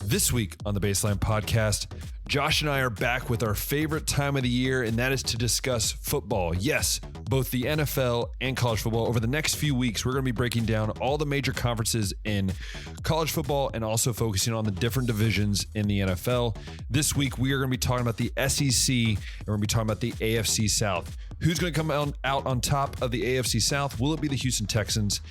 This week on the Baseline Podcast, Josh and I are back with our favorite time of the year, and that is to discuss football. Yes, both the NFL and college football. Over the next few weeks, we're going to be breaking down all the major conferences in college football and also focusing on the different divisions in the NFL. This week, we are going to be talking about the SEC, and we're going to be talking about the AFC South. Who's going to come out on top of the AFC South? Will it be the Houston Texans?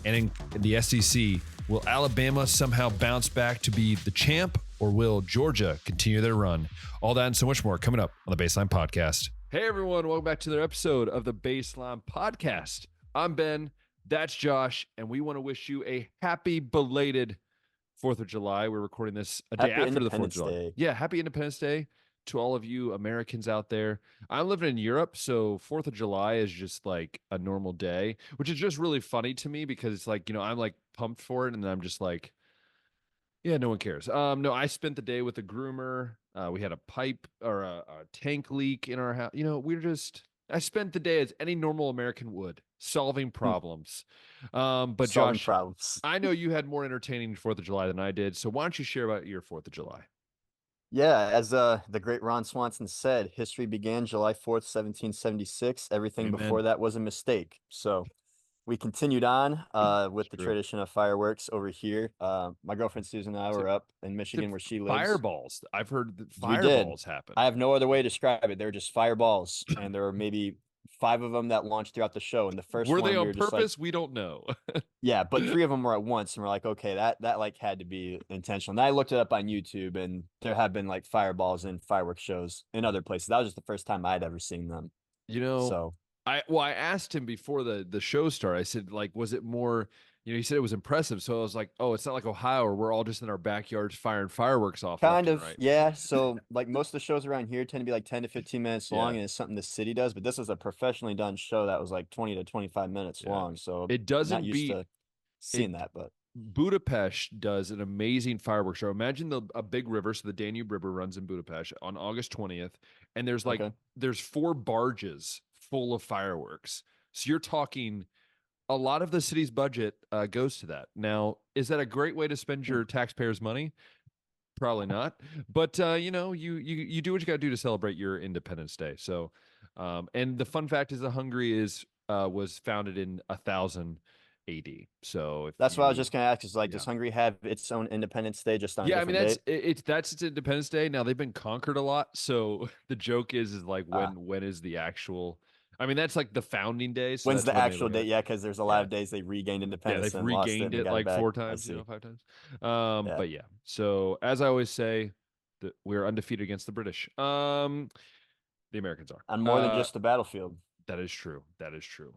And in the SEC, will Alabama somehow bounce back to be the champ, or will Georgia continue their run? All that and so much more coming up on the Baseline Podcast. Hey, everyone. Welcome back to another episode of the Baseline Podcast. I'm Ben. That's Josh. And we want to wish you a happy belated 4th of July. We're recording this a day after the 4th of July. Day. Yeah, happy Independence Day to all of you Americans out there. I'm living in Europe, so 4th of July is just like a normal day, which is just really funny to me because it's like, I'm like pumped for it, and then I'm just like, yeah, no one cares. No, I spent the day with a groomer. We had a pipe or a tank leak in our house. I spent the day as any normal American would, solving problems. But Solving Josh, problems. I know you had more entertaining 4th of July than I did, so why don't you share about your 4th of July? Yeah, as the great Ron Swanson said, history began July 4th, 1776. Everything Amen. before that was a mistake. So we continued on with the True. tradition of fireworks over here. My girlfriend Susan and I were up in Michigan where she lives. Fireballs. I've heard that We did. fireballs happen. I have no other way to describe it. They were just fireballs, and there were maybe 5 of them that launched throughout the show. And the first Were one, they we on were just purpose? We don't know. yeah, but 3 of them were at once, and we're like, okay, that like had to be intentional. And I looked it up on YouTube, and there have been like fireballs in fireworks shows in other places. That was just the first time I'd ever seen them. So I asked him before the show started. I said, like, was it more? He said it was impressive. So I was like, oh, it's not like Ohio where we're all just in our backyards firing fireworks off. kind of, right. yeah. So like most of the shows around here tend to be like 10 to 15 minutes long, Yeah. and it's something the city does. But this was a professionally done show that was like 20 to 25 minutes Yeah. long. So It doesn't not used beat to seeing that, but Budapest does an amazing fireworks show. Imagine a big river. So the Danube River runs in Budapest on August 20th. And there's like, okay. there's 4 barges full of fireworks. So you're talking a lot of the city's budget goes to that. Now, is that a great way to spend your taxpayers' money? Probably not. But, you do what you got to do to celebrate your Independence Day. So, and the fun fact is that Hungary was founded in 1000 AD. So That's what I was just gonna ask. Is like, does Hungary have its own Independence Day just on a different date? That's its Independence Day. Now they've been conquered a lot, so the joke is like when is the actual? I mean, that's like the founding day. So When's that's the when actual date? Yeah, because there's a lot of days they regained Yeah, independence they've and lost it regained and it got like back. 4 times, 5 times. Yeah. But yeah. So as I always say, that we're undefeated against the British. The Americans are On more than just the battlefield. That is true. That is true.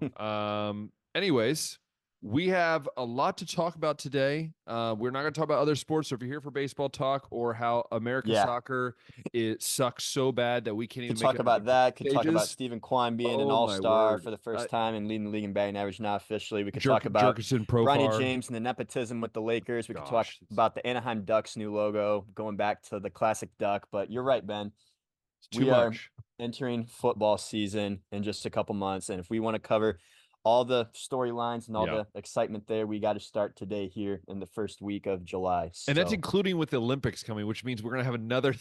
Anyways, we have a lot to talk about today. We're not going to talk about other sports. So if you're here for baseball talk or how American soccer sucks so bad that we can't even talk about that. Could talk about Stephen Kwan being an all-star for the first time and leading the league in batting average now officially. We could talk about Ronnie James and the nepotism with the Lakers. We could talk about the Anaheim Ducks new logo, going back to the classic duck. But you're right, Ben. We are entering football season in just a couple months. And if we want to cover all the storylines and all the excitement there, we got to start today here in the first week of July. And that's including with the Olympics coming, which means we're going to have another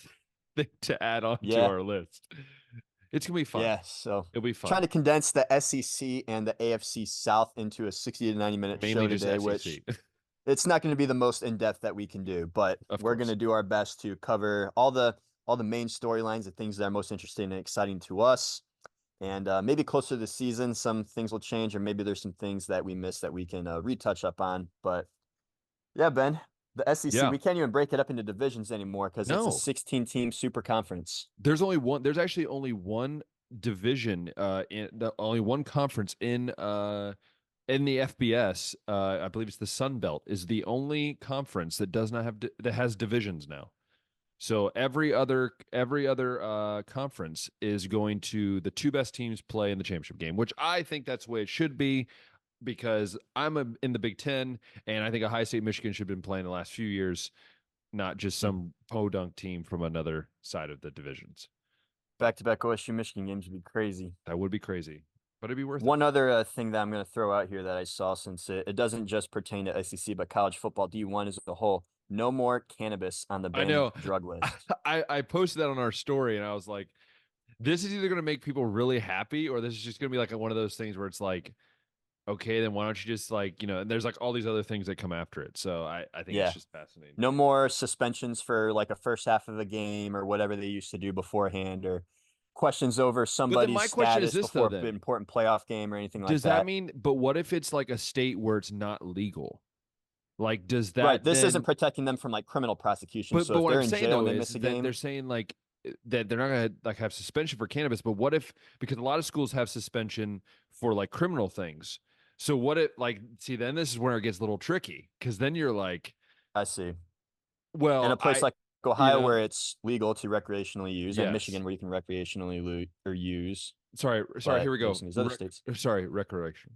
thing to add on to our list. It's going to be fun. Yeah, so it'll be fun. Trying to condense the SEC and the AFC South into a 60 to 90-minute show today, which it's not going to be the most in-depth that we can do, but we're going to do our best to cover all the main storylines, the things that are most interesting and exciting to us. And maybe closer to the season, some things will change, or maybe there's some things that we missed that we can retouch up on. But yeah, Ben, the SEC, we can't even break it up into divisions anymore because it's a 16-team super conference. There's actually only one division, only one conference in the FBS. I believe it's the Sun Belt is the only conference that does not have that has divisions now. So every other conference is going to the 2 best teams play in the championship game, which I think that's the way it should be because I'm in the Big Ten, and I think Ohio State, Michigan should have been playing the last few years, not just some podunk team from another side of the divisions. Back-to-back OSU Michigan games would be crazy. That would be crazy, but it'd be worth it. One other thing that I'm going to throw out here that I saw, since it doesn't just pertain to SEC, but college football D1 as a whole. no more cannabis on the I banned know. drug list. I posted that on our story, and I was like, this is either going to make people really happy, or this is just going to be like one of those things where it's like, okay, then why don't you just like, and there's like all these other things that come after it. So I think it's Yeah. just fascinating. No more suspensions for like a first half of a game or whatever they used to do beforehand, or questions over But then somebody's my question is status this though, before an then important playoff game or anything like does that that. mean, but what if it's like a state where it's not legal? Like, does Right. that This isn't then, protecting them from like criminal prosecution. So but if what they're I'm in saying jail though and they miss is a that they're game, saying like that they're not gonna like have suspension for cannabis, but what if, because a lot of schools have suspension for like criminal things. So what if like, see, then this is where it gets a little tricky, because then you're like, I see. In well, a place like you Ohio know, where it's legal to recreationally use, and yes. Michigan where you can recreationally or use, Sorry, but here we you know, go. some of these other states. Sorry, recreation.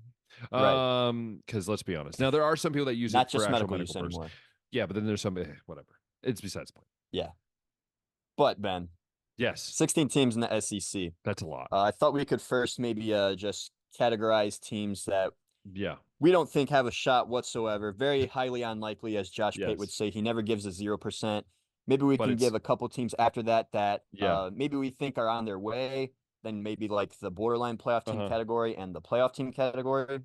Right. Because let's be honest. Now there are some people that use it Not for just actual medical medical use purposes. anymore. Yeah, but then there's some whatever. It's besides the point. Yeah. But Ben, Yes, 16 teams in the SEC. that's a lot. I thought we could first maybe just categorize teams that Yeah. we don't think have a shot whatsoever. Very highly unlikely, as Josh Pate would Yes. say. He never gives a 0%. Maybe we But can it's give a couple teams after that yeah. maybe we think are on their way. Then maybe like the borderline playoff team Uh-huh. category and the playoff team category.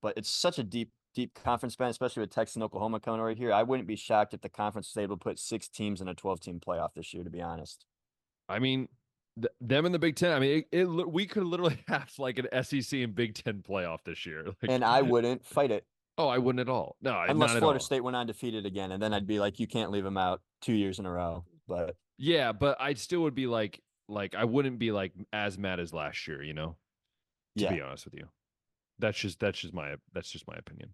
But it's such a deep conference span, especially with Texas and Oklahoma coming over here. I wouldn't be shocked if the conference was able to put 6 teams in a 12-team playoff this year, to be honest. I mean, them in the Big Ten. I mean, we could literally have like an SEC and Big Ten playoff this year. Like, And I wouldn't fight it. oh, I wouldn't at all. No, Unless not at Florida all. State went undefeated again, and then I'd be like, you can't leave them out 2 years in a row. But Yeah, but I still would be like I wouldn't be like as mad as last year, to yeah, be honest with you. That's just my opinion.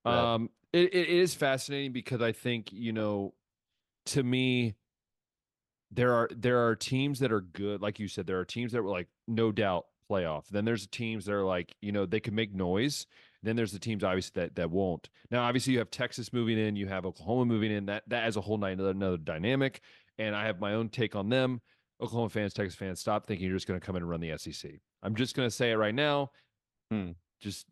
right. It is fascinating because I think, to me, there are teams that are good. Like you said, there are teams that were like no doubt playoff. Then there's teams that are like, they can make noise. Then there's the teams obviously that won't. Now, obviously you have Texas moving in, you have Oklahoma moving in. That as a whole night another dynamic. And I have my own take on them. Oklahoma fans, Texas fans, stop thinking you're just going to come in and run the SEC. I'm just going to say it right now. Just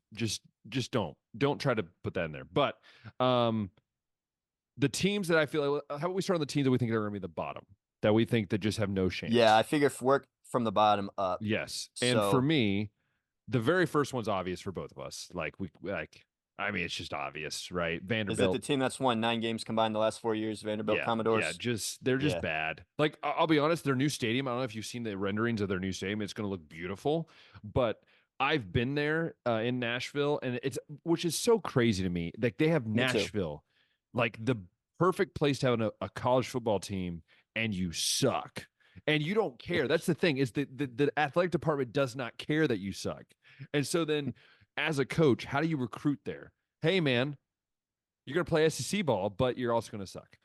don't try to put that in there. But the teams that I feel like, how about we start on the teams that we think are going to be the bottom, that we think that just have no chance? Yeah, I figure work from the bottom up. Yes. So, and for me, the very first one's obvious for both of us. I mean, it's just obvious, right? Vanderbilt. Is it the team that's won 9 games combined the last 4 years, Vanderbilt Commodores? Yeah, they're just bad. Like, I'll be honest, their new stadium, I don't know if you've seen the renderings of their new stadium. It's going to look beautiful, but I've been there in Nashville, and which is so crazy to me. Like, they have Nashville, like the perfect place to have a college football team, and you suck. And you don't care. That's the thing, is the athletic department does not care that you suck. And so then as a coach, how do you recruit there? Hey, man, you're going to play SEC ball, but you're also going to suck.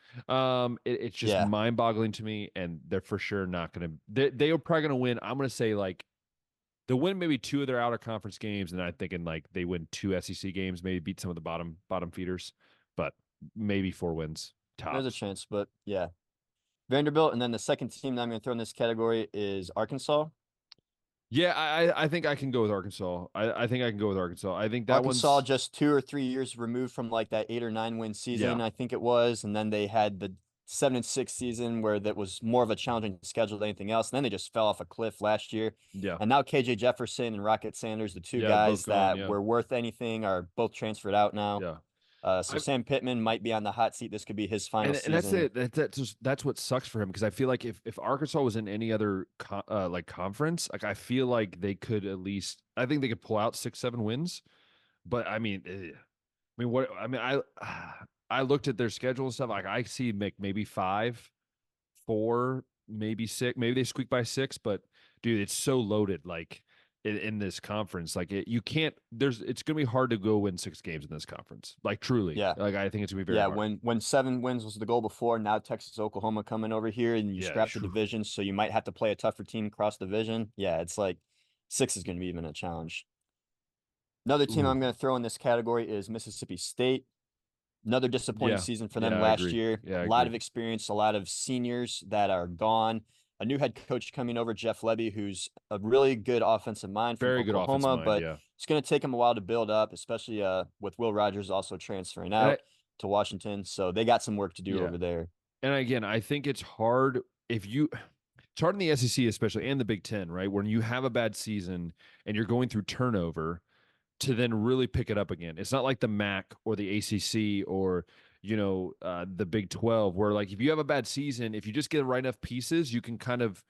It's just mind-boggling to me, and they're for sure not going to. They are probably going to win. I'm going to say like they'll win maybe 2 of their outer conference games, and I'm thinking like they win 2 SEC games, maybe beat some of the bottom feeders, but maybe 4 wins tops. There's a chance, but yeah. Vanderbilt, and then the second team that I'm going to throw in this category is Arkansas. Yeah, I think I can go with Arkansas. I think I can go with Arkansas. I think that Arkansas one's just 2 or 3 years removed from like that 8 or 9 win season, I think it was, and then they had the 7-6 season where that was more of a challenging schedule than anything else. And then they just fell off a cliff last year. Yeah. And now KJ Jefferson and Rocket Sanders, the 2 guys that were worth anything, are both transferred out now. Yeah. So Sam Pittman might be on the hot seat. This could be his final season. And that's what sucks for him, because I feel like if Arkansas was in any other conference, like I feel like they could at least, I think they could pull out 6-7 wins. But I mean, I looked at their schedule and stuff. Like I see maybe 5, 4, maybe 6. Maybe they squeak by 6. But dude, it's so loaded. Like in this conference, like it's gonna be hard to go win 6 games in this conference. Like truly, like I think it's gonna be very hard. When 7 wins was the goal before, now Texas, Oklahoma coming over here, and you scrap the division, so you might have to play a tougher team across division. Yeah, it's like 6 is gonna be even a challenge. Another team I'm gonna throw in this category is Mississippi State. Another disappointing season for them last year. A lot of experience, a lot of seniors that are gone. A new head coach coming over, Jeff Lebby, who's a really good offensive mind from Oklahoma, but it's going to take him a while to build up, especially with Will Rogers also transferring out. to Washington. So they got some work to do over there. And again, I think it's hard it's hard in the SEC especially and the Big Ten, right? When you have a bad season and you're going through turnover to then really pick it up again. It's not like the MAC or the ACC or the Big 12 where like if you have a bad season, if you just get the right enough pieces, you can kind of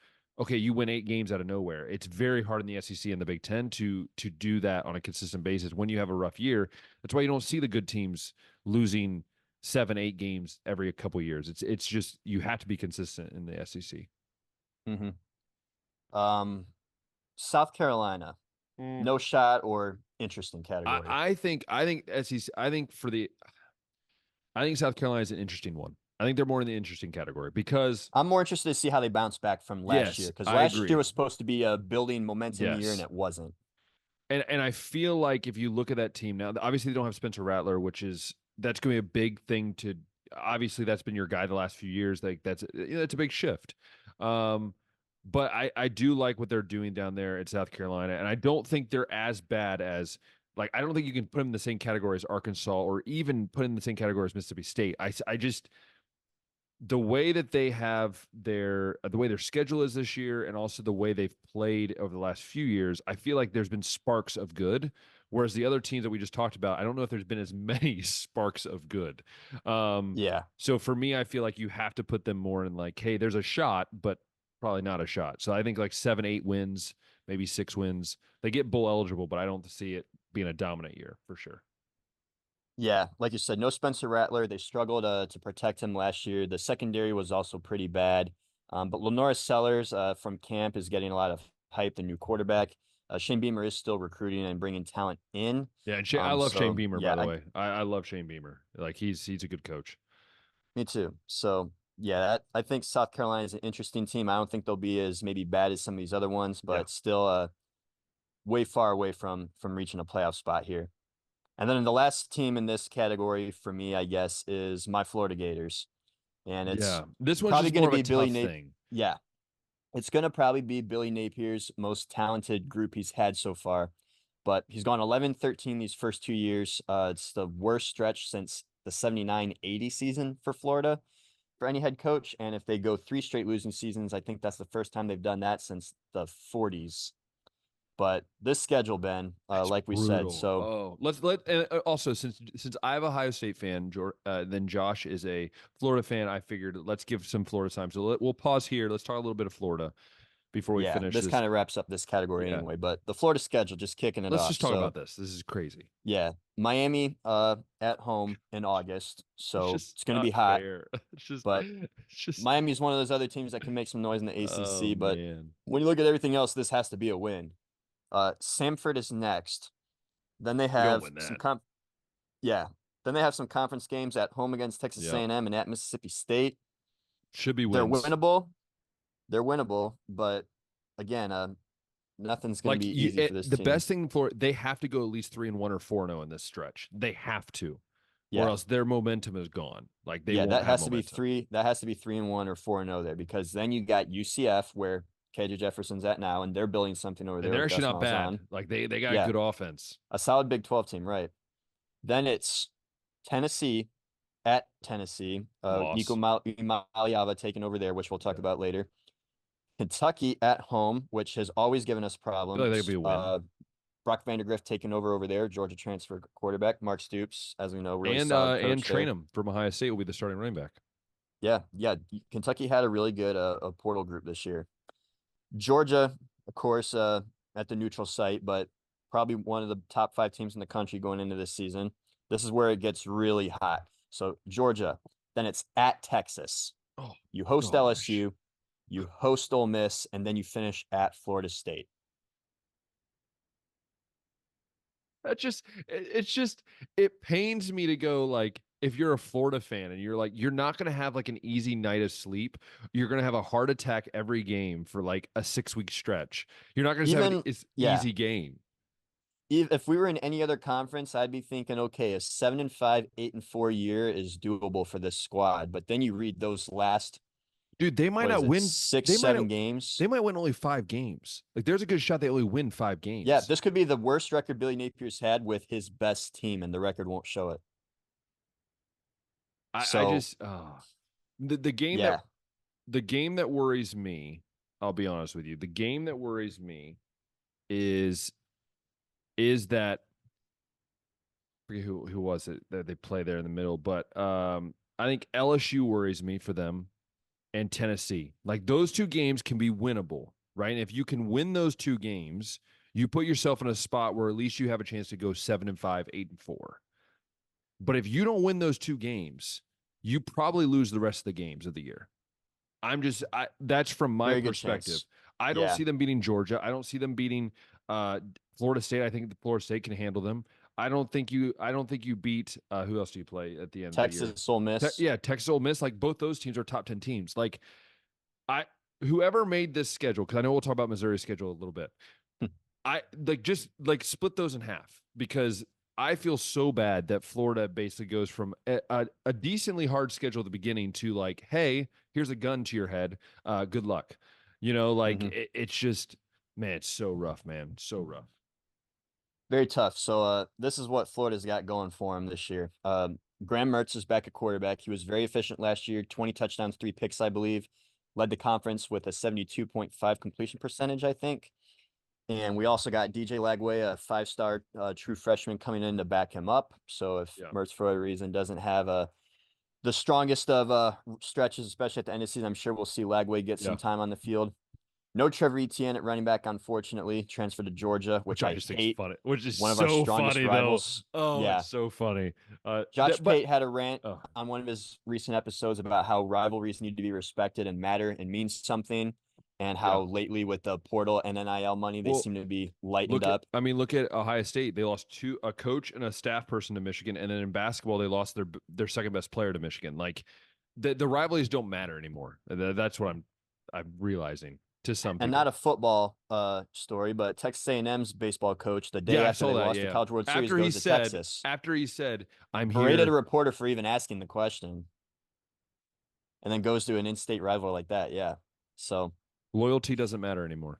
you win 8 games out of nowhere. It's very hard in the SEC and the Big Ten to do that on a consistent basis when you have a rough year. That's why you don't see the good teams losing 7-8 games every couple of years. It's just you have to be consistent in the SEC. South Carolina, no shot or interesting category. I think SEC. I think South Carolina is an interesting one. I think they're more in the interesting category because I'm more interested to see how they bounce back from last year, because last year was supposed to be a building momentum year and it wasn't. And I feel like if you look at that team now, obviously they don't have Spencer Rattler, that's going to be a big thing to. Obviously, that's been your guy the last few years. Like that's a big shift. But I do like what they're doing down there at South Carolina, and I don't think they're as bad as. Like, I don't think you can put them in the same category as Arkansas or even put in the same category as Mississippi State. I just the way that they have the way their schedule is this year and also the way they've played over the last few years, I feel like there's been sparks of good. Whereas the other teams that we just talked about, I don't know if there's been as many sparks of good. So for me, I feel like you have to put them more in like, hey, there's a shot, but probably not a shot. So I think like 7-8 wins, maybe 6 wins. They get bowl eligible, but I don't see it being a dominant year for sure. Yeah, like you said, no Spencer Rattler. They struggled to protect him last year. The secondary was also pretty bad. But Lenora Sellers from camp is getting a lot of hype, the new quarterback. Shane Beamer is still recruiting and bringing talent in. Yeah, and I love Shane Beamer, by the way. I love Shane Beamer. Like he's a good coach. Me too. So yeah, I think South Carolina is an interesting team. I don't think they'll be as maybe bad as some of these other ones, but still way far away from reaching a playoff spot here. And then the last team in this category for me, I guess, is my Florida Gators. And it's this one's probably going to be Billy Napier. Yeah. It's going to probably be Billy Napier's most talented group he's had so far. But he's gone 11-13 these first 2 years. It's the worst stretch since the 79-80 season for Florida for any head coach. And if they go 3 straight losing seasons, I think that's the first time they've done that since the 40s. But this schedule, Ben, like we said, so also since I'm a Ohio State fan, then Josh is a Florida fan. I figured let's give some Florida time. So we'll pause here. Let's talk a little bit of Florida before we finish. This kind of wraps up this category anyway. But the Florida schedule, just kicking it off. Let's just talk about this. This is crazy. Yeah, Miami at home in August, so it's going to be hot. Miami is one of those other teams that can make some noise in the ACC. But when you look at everything else, this has to be a win. Samford is next. Then they have some Then they have some conference games at home against Texas A&M and at Mississippi State. Should be wins. They're winnable, but again, nothing's going to be easy for this team. The best thing for they have to go at least 3-1 or 4-0 in this stretch. They have to, or else their momentum is gone. Like that has to be 3. That has to be 3-1 or 4-0 there, because then you got UCF where KJ Jefferson's at now, and they're building something over there. And they're actually not bad. Like they got a good offense. A solid Big 12 team, right? Then it's Tennessee at Tennessee. Nico Maliava taking over there, which we'll talk about later. Kentucky at home, which has always given us problems. I think it'd be a win. Brock Vandergrift taking over there. Georgia transfer quarterback. Mark Stoops, as we know, really solid coach and Trainum from Ohio State will be the starting running back. Yeah. Kentucky had a really good portal group this year. Georgia, of course, at the neutral site, but probably one of the top 5 teams in the country going into this season. This is where it gets really hot. So Georgia, then it's at Texas. You host LSU, you host Ole Miss, and then you finish at Florida State. It pains me to go like, if you're a Florida fan and you're like, you're not going to have like an easy night of sleep. You're going to have a heart attack every game for like a 6-week stretch. You're not going to have an easy game. If we were in any other conference, I'd be thinking, okay, a 7-5, 8-4 year is doable for this squad. But then you read those last, dude, they might not win 6-7 games. They might win only 5 games. Like there's a good shot they only win 5 games. Yeah, this could be the worst record Billy Napier's had with his best team, and the record won't show it. I just the game yeah. that worries me, I'll be honest with you. The game that worries me is that I forget who was it that they play there in the middle, but I think LSU worries me for them and Tennessee. Like those two games can be winnable, right? And if you can win those two games, you put yourself in a spot where at least you have a chance to go 7-5, 8-4. But if you don't win those two games, you probably lose the rest of the games of the year. That's from my Very good perspective. chance. I don't see them beating Georgia. I don't see them beating Florida State. I think the Florida State can handle them. I don't think you beat who else do you play at the end of the year? Texas Ole Miss. Texas Ole Miss. Like both those teams are top 10 teams. Like whoever made this schedule, because I know we'll talk about Missouri's schedule a little bit. Just split those in half, because I feel so bad that Florida basically goes from a decently hard schedule at the beginning to like, hey, here's a gun to your head. Good luck. It's just, man, it's so rough, man. So rough. Very tough. So this is what Florida's got going for him this year. Graham Mertz is back at quarterback. He was very efficient last year, 20 touchdowns, 3 picks, I believe. Led the conference with a 72.5 completion percentage, I think. And we also got DJ Lagway, a 5-star true freshman, coming in to back him up. So if Mertz, for a reason, doesn't have the strongest of stretches, especially at the end of the season, I'm sure we'll see Lagway get some time on the field. No Trevor Etienne at running back, unfortunately. Transferred to Georgia, which I just hate. Funny. Which is one of so our strongest funny, rivals. Though. Oh, yeah, it's so funny. Josh Pate had a rant on one of his recent episodes about how rivalries need to be respected and matter and mean something, and how lately with the portal and NIL money, they seem to be lightened up. Look at Ohio State. They lost a coach and a staff person to Michigan, and then in basketball, they lost their second best player to Michigan. Like the rivalries don't matter anymore. That's what I'm realizing. To some people. And not a football story, but Texas A&M's baseball coach, the day after they lost the College World Series, goes to Texas. After he said, I'm berated here. a reporter for even asking the question, and then goes to an in-state rival like that. Yeah. So loyalty doesn't matter anymore.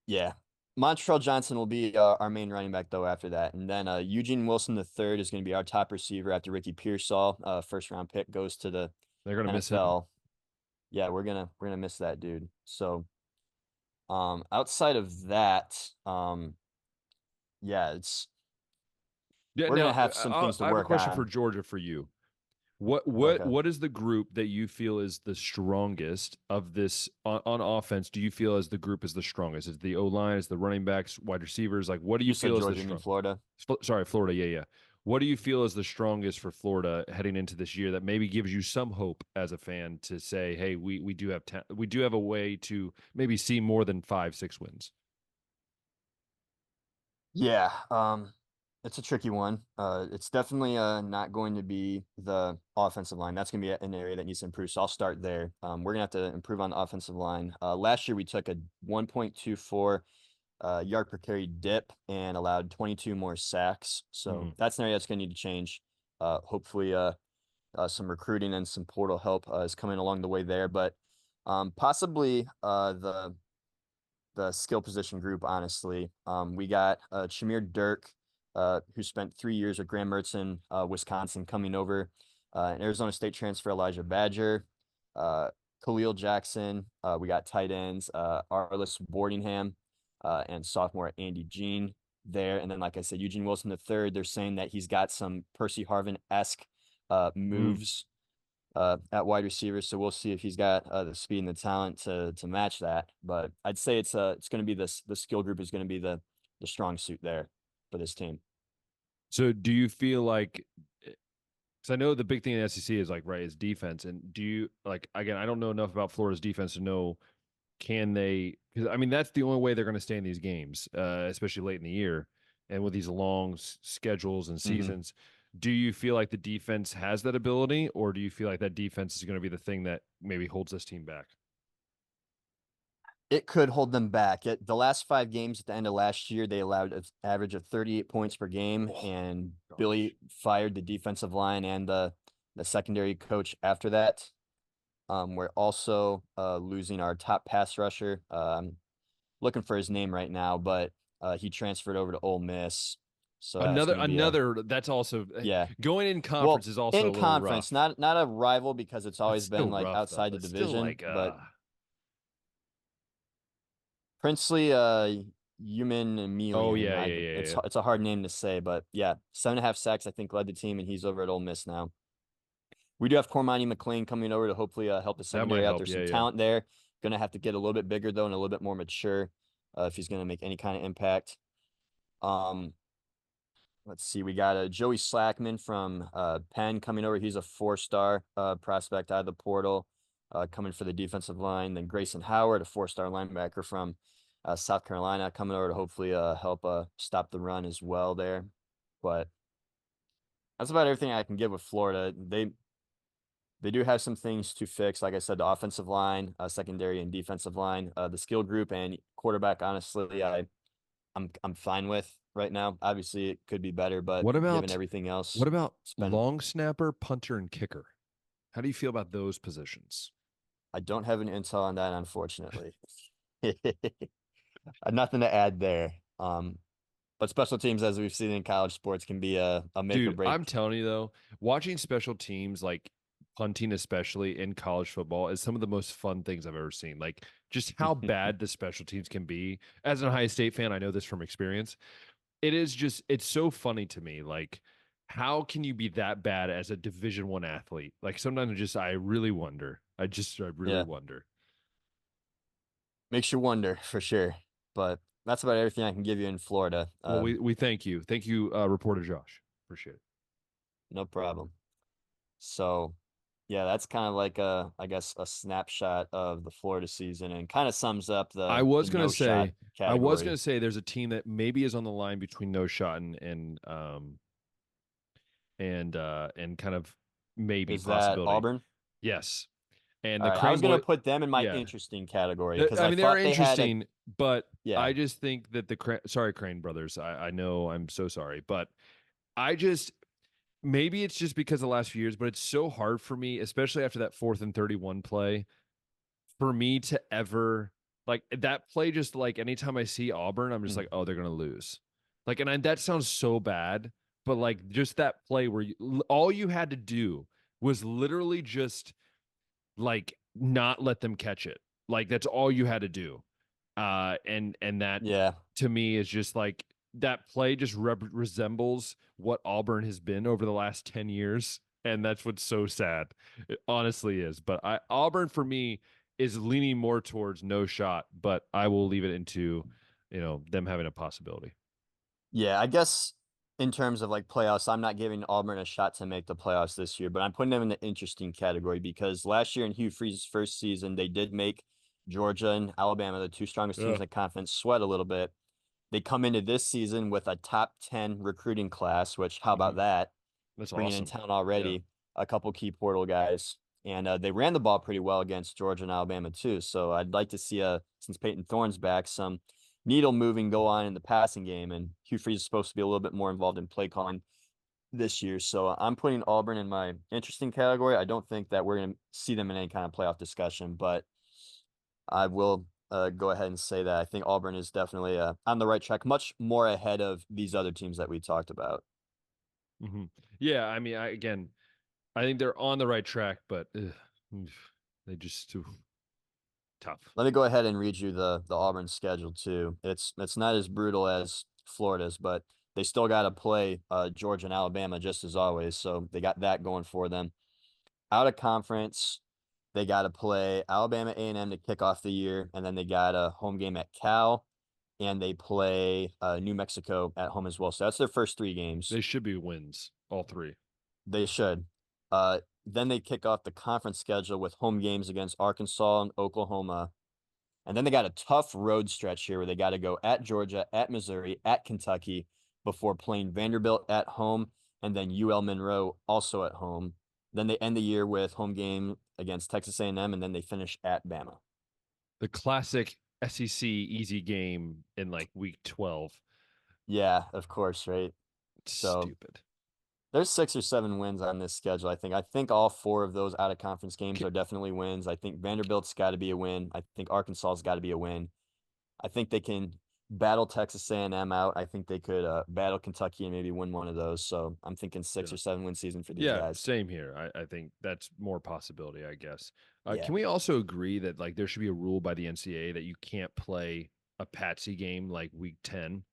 Yeah. Montreal Johnson will be our main running back, though, after that. And then Eugene Wilson III is going to be our top receiver after Ricky Pearsall. First-round pick goes to the They're gonna NFL. Miss him. Yeah, we're gonna miss that dude. So outside of that, we're gonna have some things to work on. I have a question for Georgia for you. What is the group that you feel is the strongest of this on offense? Do you feel as the group is the strongest? Is it the O-line? Is it the running backs, wide receivers? Like, what do you feel is the strongest? Florida? Sorry, Florida. Yeah. What do you feel is the strongest for Florida heading into this year that maybe gives you some hope as a fan to say, hey, we do have a way to maybe see more than 5-6 wins? Yeah. It's a tricky one. It's definitely not going to be the offensive line. That's going to be an area that needs to improve. So I'll start there. We're going to have to improve on the offensive line. Last year, we took a 1.24 yard per carry dip and allowed 22 more sacks. So that's an area that's going to need to change. Hopefully, some recruiting and some portal help is coming along the way there. But possibly the skill position group, honestly. We got Shamir Dirk, who spent 3 years with Graham Mertz in Wisconsin, coming over. An Arizona State transfer, Elijah Badger, Khalil Jackson. We got tight ends, Arliss Boardingham, and sophomore Andy Jean there. And then, like I said, Eugene Wilson III, they're saying that he's got some Percy Harvin-esque moves at wide receiver. So we'll see if he's got the speed and the talent to match that. But I'd say it's going to be the skill group is going to be the strong suit there for this team. So do you feel like, because I know the big thing in the SEC is is defense. And do you again, I don't know enough about Florida's defense to know, can they, because I mean, that's the only way they're going to stay in these games, especially late in the year and with these long schedules and seasons. Do you feel like the defense has that ability, or do you feel like that defense is going to be the thing that maybe holds this team back? It could hold them back. The last 5 games at the end of last year, they allowed an average of 38 points per game, and Billy fired the defensive line and the secondary coach after that. We're also losing our top pass rusher. I'm looking for his name right now, but he transferred over to Ole Miss. So another that's also going in conference is also in a little conference, rough. not a rival because it's always been like rough, outside the division, but Princely Human Emelian. Oh yeah. It's a hard name to say, but yeah, 7.5 sacks I think led the team, and he's over at Ole Miss now. We do have Cormani McLean coming over to hopefully help the secondary out. There's some talent there. Gonna have to get a little bit bigger though and a little bit more mature if he's gonna make any kind of impact. Let's see, we got Joey Slackman from Penn coming over. He's a 4-star prospect out of the portal, coming for the defensive line. Then Grayson Howard, a 4-star linebacker from South Carolina, coming over to hopefully help stop the run as well there. But that's about everything I can give with Florida. They do have some things to fix. Like I said, the offensive line, secondary and defensive line, the skill group and quarterback. Honestly, I'm fine with right now. Obviously, it could be better, but given everything else, what about long snapper, punter, and kicker? How do you feel about those positions? I don't have an intel on that, unfortunately. Nothing to add there. But special teams, as we've seen in college sports, can be a make or break. I'm telling you though, watching special teams like punting, especially in college football, is some of the most fun things I've ever seen. Like just how bad the special teams can be. As an Ohio State fan, I know this from experience. It's so funny to me. Like, how can you be that bad as a Division I athlete? Like sometimes I really wonder. I really wonder. Makes you wonder for sure. But that's about everything I can give you in Florida. Well, we thank you. Thank you, reporter Josh. Appreciate it. No problem. So yeah, that's kind of like I guess a snapshot of the Florida season and kind of sums up the I was going to say there's a team that maybe is on the line between no shot and kind of maybe is possibility. That Auburn? Yes. And I was going to put them in my interesting category because I mean they're interesting, but I just think that Crane brothers. I know I'm so sorry, but maybe it's just because of the last few years, but it's so hard for me, especially after that 4th and 31 play, for me to ever like that play. Just like anytime I see Auburn, I'm just like, oh, they're gonna lose. Like, and that sounds so bad, but like just that play where all you had to do was literally just like not let them catch it. Like that's all you had to do. And that to me is just like that play just resembles what Auburn has been over the last 10 years. And that's what's so sad. It honestly is. But Auburn for me is leaning more towards no shot, but I will leave it into, them having a possibility. Yeah, I guess in terms of like playoffs, I'm not giving Auburn a shot to make the playoffs this year, but I'm putting them in the interesting category because last year in Hugh Freeze's first season, they did make Georgia and Alabama, the 2 strongest teams in the conference, sweat a little bit. They come into this season with a top 10 recruiting class, which how about that? That's bringing awesome. in town already, a couple key portal guys. And they ran the ball pretty well against Georgia and Alabama too. So I'd like to see, since Peyton Thorne's back, some needle moving go on in the passing game. And Hugh Freeze is supposed to be a little bit more involved in play calling this year. So I'm putting Auburn in my interesting category. I don't think that we're going to see them in any kind of playoff discussion, but I will go ahead and say that I think Auburn is definitely on the right track, much more ahead of these other teams that we talked about. Mm-hmm. Yeah, I mean, I think they're on the right track, but they just too tough. Let me go ahead and read you the Auburn schedule too. It's not as brutal as Florida's, but they still got to play Georgia and Alabama just as always. So they got that going for them. Out of conference, they got to play Alabama A&M to kick off the year, and then they got a home game at Cal, and they play New Mexico at home as well. So that's their first 3 games. They should be wins, all 3. They should. Then they kick off the conference schedule with home games against Arkansas and Oklahoma. And then they got a tough road stretch here where they got to go at Georgia, at Missouri, at Kentucky before playing Vanderbilt at home and then UL Monroe also at home. Then they end the year with home game against Texas A&M, and then they finish at Bama. The classic SEC easy game in like week 12. Yeah, of course, right? So stupid. There's 6 or 7 wins on this schedule. I think all 4 of those out of conference games are definitely wins. I think Vanderbilt's got to be a win. I think Arkansas's got to be a win. I think they can battle Texas A&M out. I think they could battle Kentucky and maybe win one of those. So I'm thinking 6 or 7 win season for these guys. Same here. I think that's more possibility, I guess. Yeah. Can we also agree that like there should be a rule by the NCAA that you can't play a patsy game like week 10?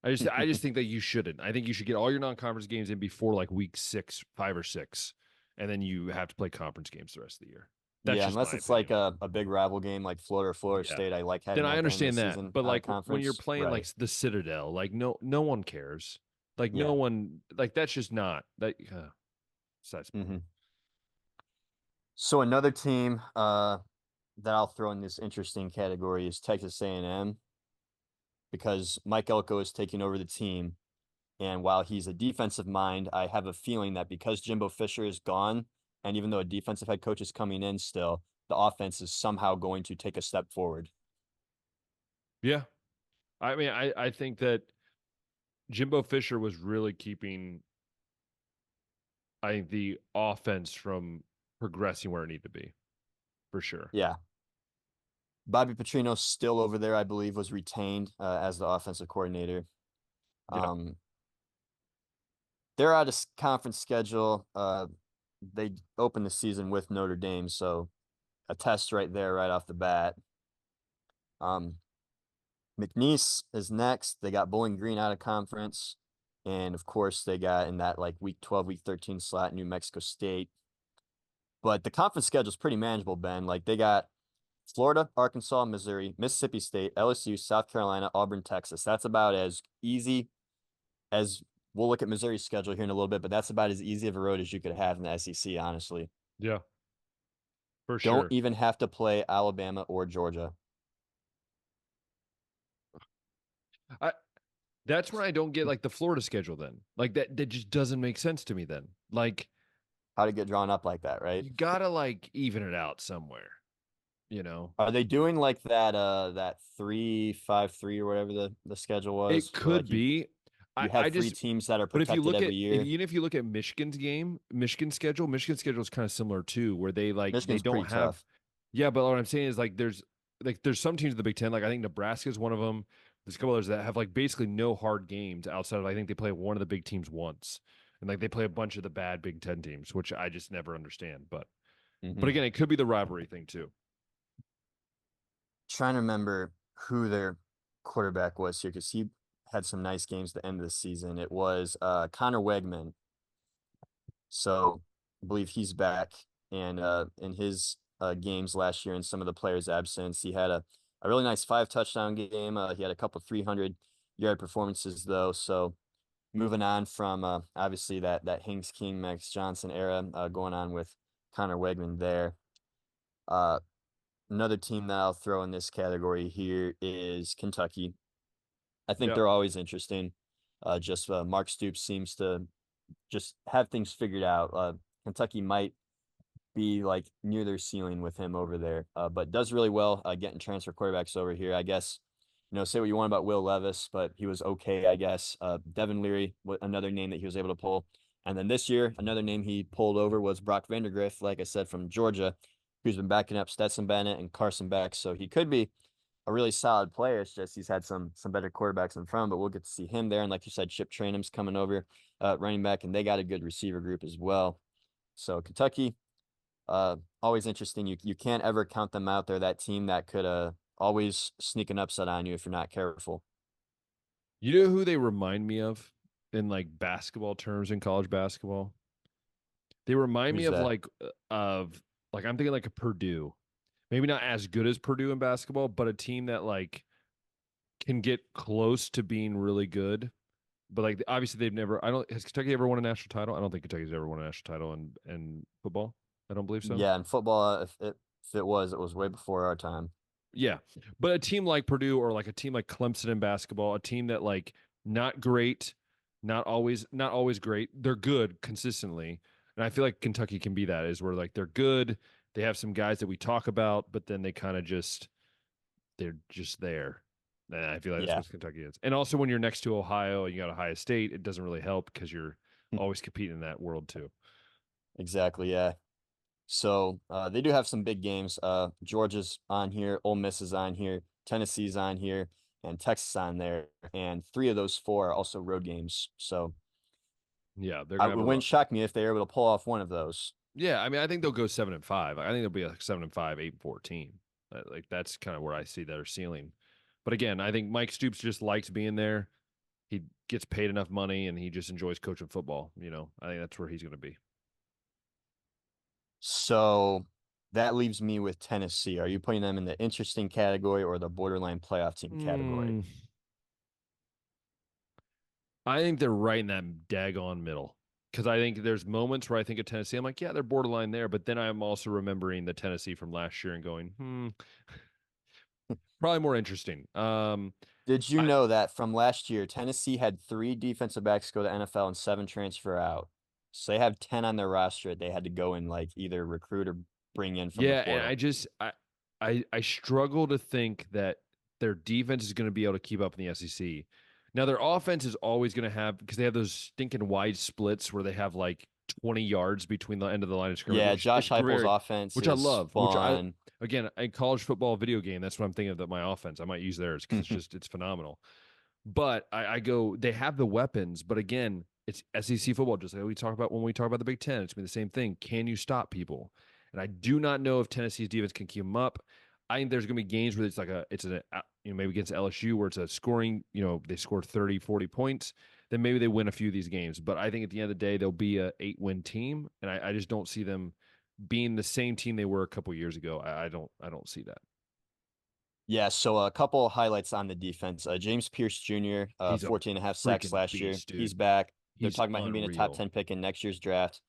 I just think that you shouldn't. I think you should get all your non-conference games in before like week 6, 5 or 6, and then you have to play conference games the rest of the year. That's unless it's opinion. like a big rival game like Florida or Florida State. I like having then I understand that, but like when you're playing like the Citadel, like no one cares. Like no one, like that's just not that. So another team that I'll throw in this interesting category is Texas A&M, because Mike Elko is taking over the team. And while he's a defensive mind, I have a feeling that because Jimbo Fisher is gone, and even though a defensive head coach is coming in still, the offense is somehow going to take a step forward. Yeah. I mean, I think that Jimbo Fisher was really keeping, I think, the offense from progressing where it needed to be, for sure. Yeah. Bobby Petrino's still over there, I believe, was retained as the offensive coordinator. Yeah. They're out of conference schedule. They opened the season with Notre Dame, so a test right there, right off the bat. McNeese is next. They got Bowling Green out of conference. And of course, they got in that like week 12, week 13 slot, New Mexico State. But the conference schedule is pretty manageable, Ben. Like they got Florida, Arkansas, Missouri, Mississippi State, LSU, South Carolina, Auburn, Texas. That's about as easy as we'll look at Missouri's schedule here in a little bit, but that's about as easy of a road as you could have in the SEC, honestly. Yeah. For sure. Don't even have to play Alabama or Georgia. That's when I don't get like the Florida schedule then. Like that just doesn't make sense to me then. Like how to get drawn up like that, right? You gotta like even it out somewhere. You know. Are they doing like that 3-5-3 or whatever the schedule was? It could be. You have three teams that are protected every year. Even if you look at Michigan's schedule is kind of similar too, where they like Michigan's they don't have. Tough. Yeah, but what I'm saying is like there's some teams in the Big Ten. Like I think Nebraska is one of them. There's a couple others that have like basically no hard games outside of I think they play one of the big teams once, and like they play a bunch of the bad Big Ten teams, which I just never understand. But again, it could be the rivalry thing too. Trying to remember who their quarterback was here because he had some nice games at the end of the season. It was Connor Wegman. So I believe he's back, and in his games last year and some of the players' absence, he had a really nice 5-touchdown game. He had a couple 300-yard performances though. So moving on from obviously that Hanks King, Max Johnson era, going on with Connor Wegman there. Another team that I'll throw in this category here is Kentucky. I think they're always interesting. Mark Stoops seems to just have things figured out. Kentucky might be like near their ceiling with him over there, but does really well getting transfer quarterbacks over here. I guess, say what you want about Will Levis, but he was okay, I guess. Devin Leary, another name that he was able to pull. And then this year, another name he pulled over was Brock Vandagriff, like I said, from Georgia, who's been backing up Stetson Bennett and Carson Beck. So he could be a really solid player. It's just he's had some better quarterbacks in front, but we'll get to see him there. And like you said, Chip Trainum's coming over, running back, and they got a good receiver group as well. So Kentucky, always interesting. You can't ever count them out. They're that team that could always sneak an upset on you if you're not careful. You know who they remind me of in like basketball terms in college basketball? They remind me of I'm thinking like a Purdue. Maybe not as good as Purdue in basketball, but a team that like can get close to being really good. But like obviously they've never. Has Kentucky ever won a national title? I don't think Kentucky's ever won a national title in football. I don't believe so. Yeah, in football, if it was way before our time. Yeah, but a team like Purdue or like a team like Clemson in basketball, a team that like not great, not always great. They're good consistently, and I feel like Kentucky can be that. Is where like they're good. They have some guys that we talk about, but then they kind of they're just there. And I feel like that's what Kentucky is. And also when you're next to Ohio and you got Ohio State, it doesn't really help because you're always competing in that world too. Exactly. Yeah. So they do have some big games. Georgia's on here. Ole Miss is on here. Tennessee's on here. and Texas on there, and 3 of those 4 are also road games. So yeah, they're it gonna have a wouldn't rough. shock me if they were able to pull off one of those. Yeah, I mean, I think they'll go 7-5. I think they'll be like 7-5, 8-14. Like that's kind of where I see their ceiling. But again, I think Mike Stoops just likes being there. He gets paid enough money, and he just enjoys coaching football. I think that's where he's going to be. So that leaves me with Tennessee. Are you putting them in the interesting category or the borderline playoff team category? I think they're right in that daggone middle. Because I think there's moments where I think of Tennessee, I'm like, yeah, they're borderline there. But then I'm also remembering the Tennessee from last year and going, probably more interesting. Did you I, know that from last year, Tennessee had 3 defensive backs go to NFL and 7 transfer out? So they have 10 on their roster. They had to go and like either recruit or bring in from the yeah, and portal. I struggle to think that their defense is going to be able to keep up in the SEC. Now their offense is always going to have, because they have those stinking wide splits where they have like 20 yards between the end of the line of scrimmage, Yeah, which is Josh Heupel's great, offense which I is love. Which I fun. again, a college football video game, that's what I'm thinking of, that my offense. I might use theirs because it's phenomenal. But I go, they have the weapons, but again, it's SEC football, just like we talk about when we talk about the Big Ten. It's been the same thing. Can you stop people? And I do not know if Tennessee's defense can keep them up. I think there's going to be games where maybe against LSU where it's a scoring, they score 30, 40 points. Then maybe they win a few of these games. But I think at the end of the day, they'll be a 8-win team. And I just don't see them being the same team they were a couple years ago. I don't see that. Yeah, so a couple of highlights on the defense. James Pierce Jr., He's a 14 and a half sacks freaking last year. beast, dude. He's back. They're He's talking about him being a top unreal. 10 pick in next year's draft.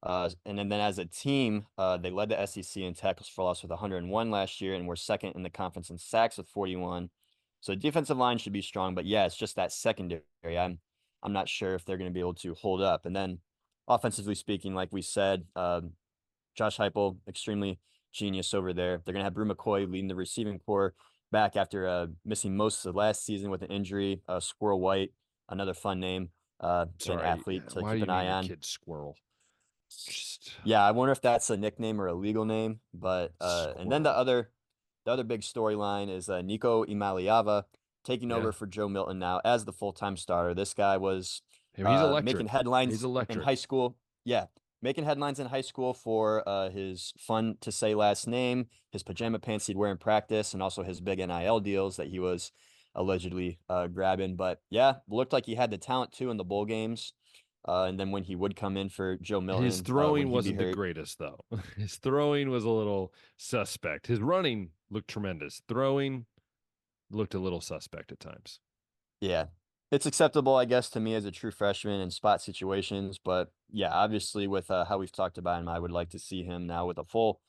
And then as a team, they led the SEC in tackles for loss with 101 last year, and were second in the conference in sacks with 41. So the defensive line should be strong, but yeah, it's just that secondary. I'm not sure if they're going to be able to hold up. And then offensively speaking, like we said, Josh Heupel, extremely genius over there. They're going to have Brew McCoy leading the receiving corps back after missing most of the last season with an injury. Squirrel White, another fun name, an Sorry. athlete to Why do keep you an eye name your on. kid Squirrel? Just Yeah, I wonder if that's a nickname or a legal name. But and then the Squirrel. other big storyline is Nico Imaliava taking Yeah. over for Joe Milton now as the full-time starter. This guy was He's making electric. He's headlines in electric. high school. Yeah, making headlines in high school for his fun to say last name, his pajama pants he'd wear in practice, and also his big NIL deals that he was allegedly grabbing. But yeah, looked like he had the talent too in the bowl games. And then when he would come in for Joe His Milton, when throwing he'd be wasn't the hurt, greatest, though. His throwing was a little suspect. His running looked tremendous. Throwing looked a little suspect at times. yeah, it's acceptable, I guess, to me as a true freshman in spot situations. But yeah, obviously with how we've talked about him, I would like to see him now with a full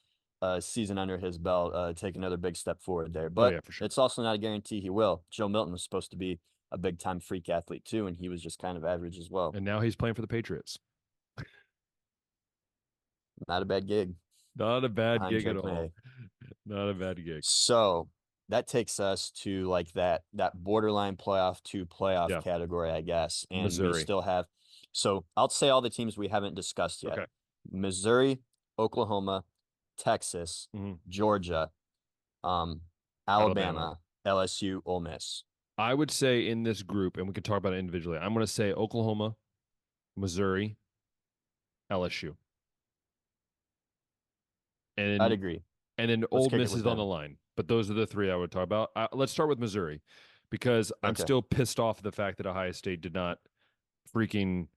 season under his belt, take another big step forward there. Oh, But yeah, for sure. it's also not a guarantee he will. Joe Milton was supposed to be a big time freak athlete too, and he was just kind of average as well. And now he's playing for the Patriots. Not a bad gig Not a bad behind gig at Drake all. May. Not a bad gig. So that takes us to like that borderline playoff to playoff Yeah. category, I guess. And we Missouri. still have, so I'll say all the teams we haven't discussed yet. Okay. Missouri, Oklahoma, Texas, Georgia, Alabama, LSU, Ole Miss. I would say in this group, and we can talk about it individually, I'm going to say Oklahoma, Missouri, LSU. I'd And agree. and then Let's Ole kick it Miss with is on the them. line. But those are the 3 I would talk about. Let's start with Missouri, because I'm Okay. still pissed off at the fact that Ohio State did not freaking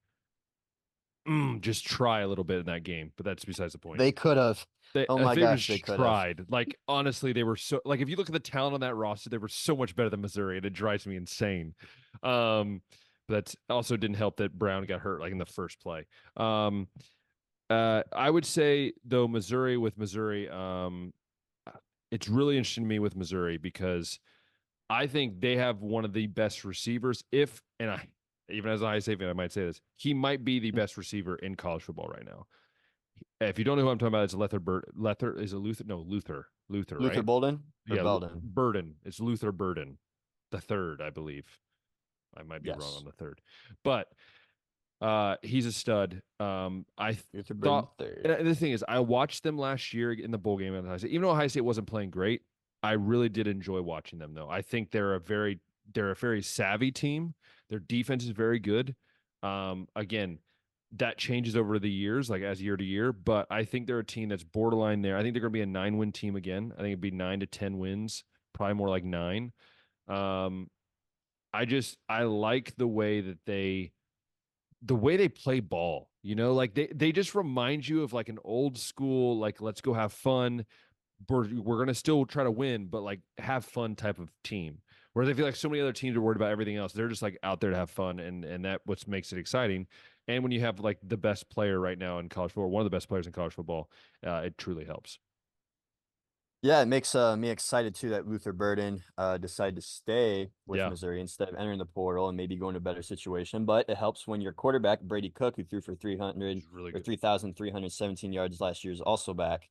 just try a little bit in that game. But that's besides the point. They could have. Oh my If they gosh, they just could have. tried. Like, honestly, they were so, like, if you look at the talent on that roster, they were so much better than Missouri, and it drives me insane. But that also didn't help that Brown got hurt like in the first play. I would say though Missouri, it's really interesting to me with Missouri because I think they have one of the best receivers. Even as a Ohio State fan, I might say this, he might be the best receiver in college football right now. If you don't know who I'm talking about, it's Luther, Luther right? Bolden or Yeah, Belden? Burden. It's Luther Burden, the third, I believe. I might be wrong on the third, but he's a stud. I Luther Burden thought third. and the thing is, I watched them last year in the bowl game at Ohio State. Even though Ohio State wasn't playing great, I really did enjoy watching them, though. I think they're a very savvy team. Their defense is very good. Again, that changes over the years, like as year to year. But I think they're a team that's borderline there. I think they're going to be a 9-win team again. I think it'd be 9 to 10 wins, probably more like 9. Um, I like the way they play ball. You know, like they just remind you of like an old school, like let's go have fun. We're gonna still try to win, but like have fun type of team. Whereas I feel like so many other teams are worried about everything else. They're just like out there to have fun, and that what makes it exciting. And when you have like the best player right now in college football, one of the best players in college football, it truly helps. Yeah, it makes me excited too that Luther Burden decided to stay with Yeah, Missouri instead of entering the portal and maybe going to a better situation. But it helps when your quarterback, Brady Cook, who threw for 300 it's really or good. 3,317 yards last year, is also back.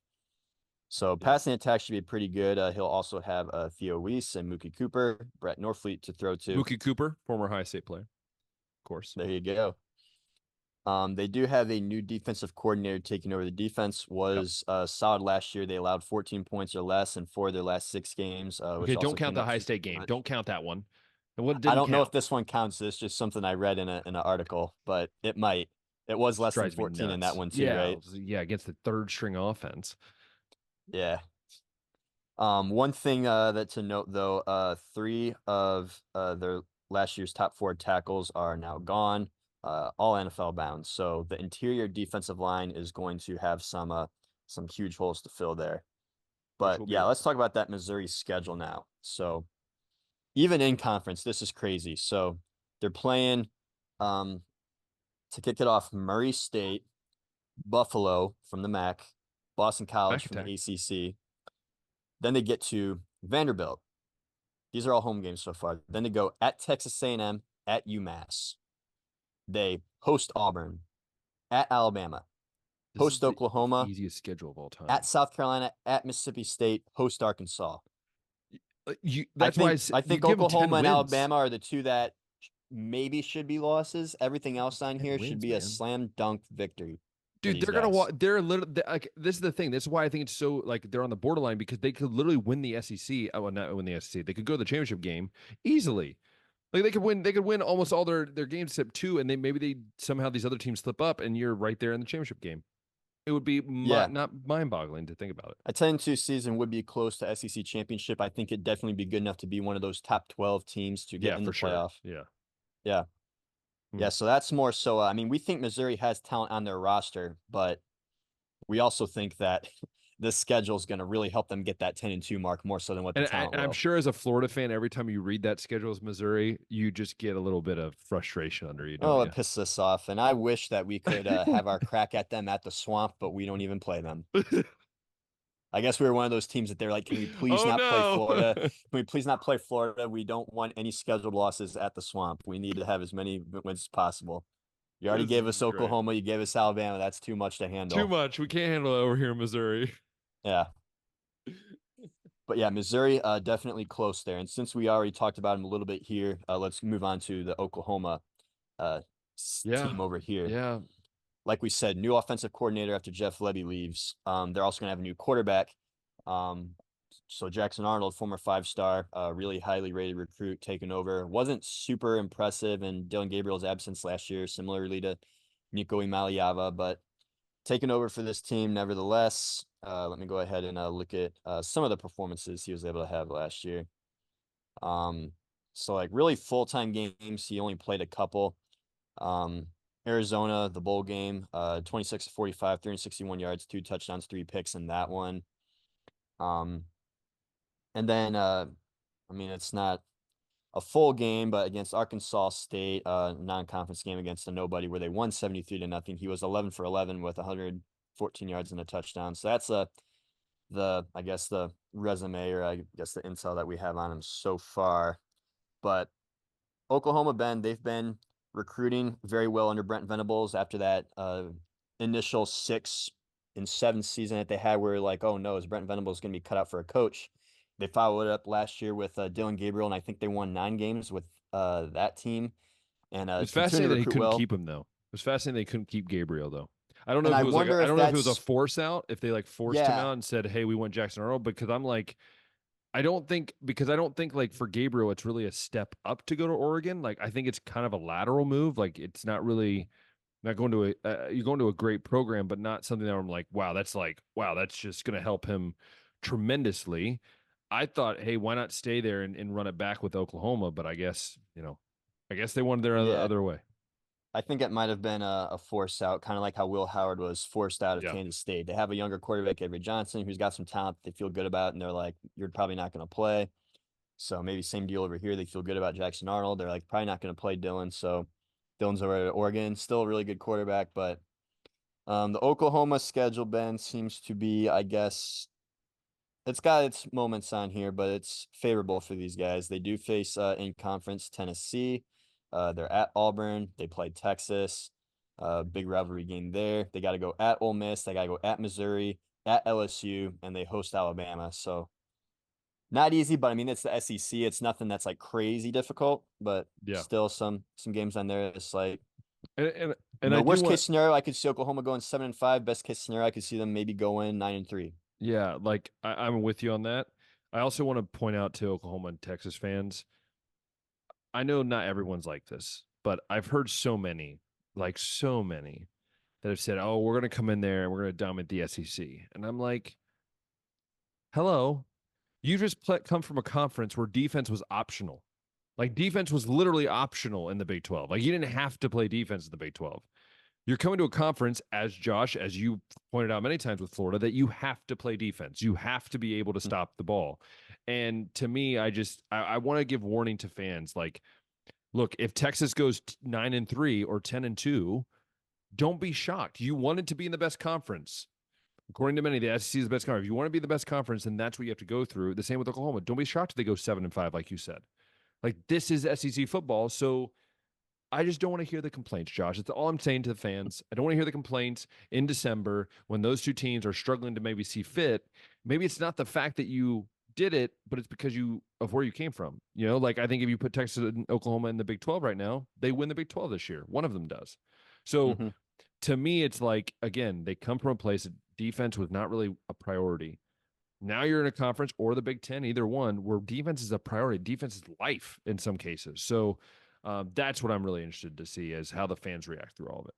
So Yeah, passing attack should be pretty good. He'll also have Theo Weiss and Mookie Cooper, Brett Norfleet to throw to. Mookie Cooper, former high state player, of course. There you go. They do have a new defensive coordinator taking over. The defense Yep. was solid last year. They allowed 14 points or less in 4 of their last 6 games, which Okay, don't also count came the up high super state game. clutch. Don't count that one. And what I didn't don't know if count? this one counts. It's just something I read in an article, but it might. It was Just less than drives me 14 in that nuts. one too, Yeah, right? yeah, against the third string offense. Yeah. One thing that to note though, 3 of their last year's top 4 tackles are now gone, all NFL bound. So the interior defensive line is going to have some huge holes to fill there. Which But will be yeah, a let's talk about that Missouri schedule now. So even in conference, this is crazy. So they're playing um to kick it off Murray State, Buffalo from the MAC, Boston College back from the attack. ACC. Then they get to Vanderbilt. These are all home games so far. Then they go at Texas A&M, at UMass. They host Auburn, at Alabama, This is host the Oklahoma, easiest schedule of all at time. South Carolina, at Mississippi State, host Arkansas. I That's why think I you think give them Oklahoma 10 and wins. Alabama are the two that maybe should be losses. Everything You give else them on 10 here should wins, be a man. slam dunk victory for Dude, these they're gonna guys. walk. They're literally like this is the thing. This is why I think it's so like they're on the borderline because they could literally win the SEC. Oh, well, not win the SEC. They could go to the championship game easily. Like they could win. They could win almost all their games except 2, and they somehow these other teams slip up, and you're right there in the championship game. It would be Yeah, not mind boggling to think about it. a 10-2 season would be close to SEC championship. I think it'd definitely be good enough to be one of those top 12 teams to get Yeah, in for the sure. playoff. Yeah. Yeah. Hmm. Yeah. So that's more so. I mean, we think Missouri has talent on their roster, but we also think that this schedule is going to really help them get that 10-2 mark more so than what the talent And I'm will. sure as a Florida fan, every time you read that schedule as Missouri, you just get a little bit of frustration under you, don't Oh, it you? pisses us off. And I wish that we could have our crack at them at the swamp, but we don't even play them. I guess we were one of those teams that they're like, can we please Oh not play no. Florida? Can we please not play Florida? We don't want any scheduled losses at the swamp. We need to have as many wins as possible. You already This gave us is great. Oklahoma. You gave us Alabama. That's too much to Too handle. much. We can't handle it over here in Missouri. Yeah. But yeah, Missouri definitely close there. And since we already talked about them a little bit here, let's move on to the Oklahoma uh, Yeah. team over here. Yeah. Like we said, new offensive coordinator after Jeff Levy leaves. They're also going to have a new quarterback. So Jackson Arnold, former 5-star, really highly rated recruit, taken over. Wasn't super impressive in Dylan Gabriel's absence last year, similarly to Nico Imaliava, but taking over for this team nevertheless. Let me go ahead and look at some of the performances he was able to have last year. So like really full-time games, he only played a couple. Arizona, the bowl game, 26-45, 361 yards, 2 touchdowns, 3 picks in that one. And then I mean it's not a full game, but against Arkansas State, non-conference game against a nobody where they won 73-0. He was 11 for 11 with 114 yards and a touchdown. So that's I guess the resume, or I guess the intel that we have on him so far. But Oklahoma, Ben, they've been recruiting very well under Brent Venables after that initial 6-7 season that they had where like, oh no, is Brent Venables going to be cut out for a coach? They followed it up last year with Dylan Gabriel, and I think they won 9 games with that team and It was continue fascinating to that he recruit couldn't well. keep him though. It was fascinating they couldn't keep Gabriel though. And I I wonder don't if know if it was a that's, force out, if they like forced him yeah, out and said, "Hey, we want Jackson Earl," because I'm like I don't think because I don't think like for Gabriel it's really a step up to go to Oregon. Like I think it's kind of a lateral move. Like it's not really not going to you're going to a great program, but not something that I'm like, wow, that's just going to help him tremendously. I thought, hey, why not stay there and run it back with Oklahoma? But I guess they wanted their Yeah, other way. I think it might have been a force out, kind of like how Will Howard was forced out of Yeah. Kansas State. They have a younger quarterback, Avery Johnson, who's got some talent they feel good about, and they're like, you're probably not going to play. So maybe same deal over here. They feel good about Jackson Arnold. They're like, probably not going to play Dylan. So Dylan's over at Oregon, still a really good quarterback, but the Oklahoma schedule, Ben, seems to be, I guess, it's got its moments on here, but it's favorable for these guys. They do face in conference Tennessee. They're at Auburn. They play Texas. Big rivalry game there. They got to go at Ole Miss. They got to go at Missouri, at LSU, and they host Alabama. So not easy, but I mean it's the SEC. It's nothing that's like crazy difficult, but Yeah. still some games on there. It's like And I do worst want case scenario, I could see Oklahoma going 7-5. Best case scenario, I could see them maybe going 9-3. yeah, like I'm with you on that. I also want to point out to Oklahoma and Texas fans, I know not everyone's like this, but I've heard so many that have said, "Oh, we're going to come in there and we're going to dominate the SEC." And I'm like, "Hello, you just come from a conference where defense was optional. Like defense was literally optional in the Big 12. Like you didn't have to play defense in the Big 12. You're coming to a conference, as Josh, as you pointed out many times with Florida, that you have to play defense. You have to be able to stop the ball. And to me, I want to give warning to fans. Like, look, if Texas goes 9-3 or 10-2, don't be shocked. You wanted to be in the best conference. According to many, the SEC is the best conference. If you want to be the best conference, then that's what you have to go through. The same with Oklahoma. Don't be shocked if they go 7-5, like you said. Like this is SEC football, so I just don't want to hear the complaints, Josh. That's all I'm saying to the fans. I don't want to hear the complaints in December when those two teams are struggling to maybe see fit. Maybe it's not the fact that you did it, but it's because of where you came from. Like I think if you put Texas and Oklahoma in the Big 12 right now, they win the Big 12 this year. One of them does. So Mm-hmm. to me, it's like, again, they come from a place that defense was not really a priority. Now you're in a conference or the Big Ten, either one, where defense is a priority. Defense is life in some cases. So that's what I'm really interested to see is how the fans react through all of it.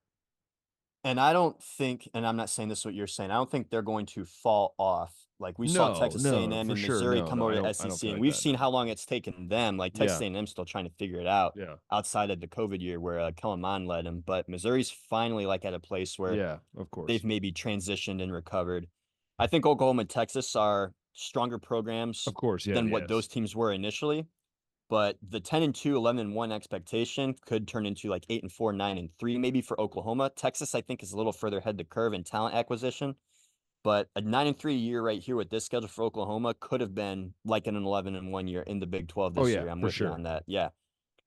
And I don't think, and I'm not saying this is what you're saying, I don't think they're going to fall off. Like we saw No, Texas no, A&M for and sure. Missouri No, come no, over to I don't SEC, feel and like we've that. seen No. how long it's taken them. Like Texas Yeah, A&M still trying to figure it out yeah, outside of the COVID year where Kellen Mond led them. But Missouri's finally like at a place where yeah. Of they've course, maybe transitioned and recovered. I think Oklahoma and Texas are stronger programs of course. Yeah, than what yes. those teams were initially. But the 10-2, 11-1 expectation could turn into like 8-4, 9-3, maybe for Oklahoma. Texas, I think, is a little further ahead the curve in talent acquisition. But a 9-3 year right here with this schedule for Oklahoma could have been like an 11-1 year in the Big 12 Oh this yeah, year. I'm for with you sure. on that. Yeah.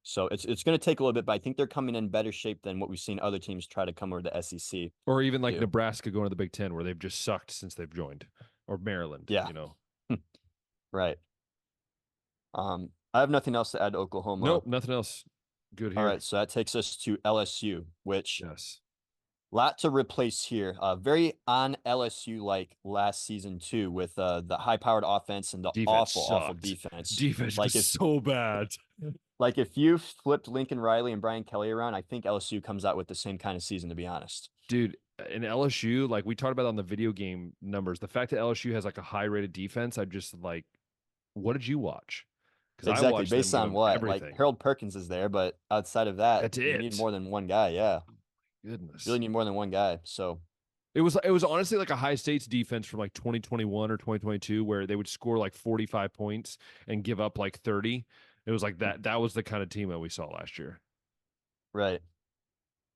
So it's going to take a little bit, but I think they're coming in better shape than what we've seen other teams try to come over the SEC Or even like do. Nebraska going to the Big Ten, where they've just sucked since they've joined, or Maryland. Yeah. Right. I have nothing else to add to Oklahoma. Nope, nothing else. Good All here. right, so that takes us to LSU, which Yes, lot to replace here. Very on LSU like last season too, with the high-powered offense and the defense awful sucked. defense. Defense was Like if so bad. like if you flipped Lincoln Riley and Brian Kelly around, I think LSU comes out with the same kind of season, to be honest. Dude, in LSU, like we talked about on the video game numbers, the fact that LSU has like a high rated defense, I'm just like, what did you watch? Because I Exactly. watched them Based give on up what? Like everything. Harold Perkins is there, but outside of that, That's you need it. more than one guy. Yeah. Goodness. Really need more than one guy. So It was honestly like a high states defense from like 2021 or 2022 where they would score like 45 points and give up like 30. It was like that was the kind of team that we saw last year. right.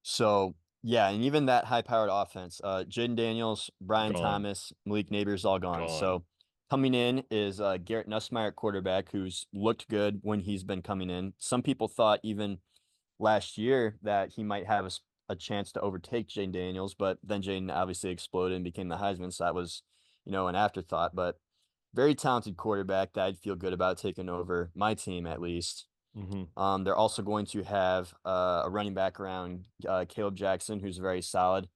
So yeah, and even that high-powered offense, Jaden Daniels, Brian Gone. Thomas, Malik Neighbors, all gone. Gone. So coming in is Garrett Nussmeier, quarterback, who's looked good when he's been coming in. Some people thought even last year that he might have a chance to overtake Jaden Daniels, but then Jaden obviously exploded and became the Heisman, so that was, an afterthought. But very talented quarterback that I'd feel good about taking over my team at least. Mm-hmm. They're also going to have a running back around Caleb Jackson, who's very solid.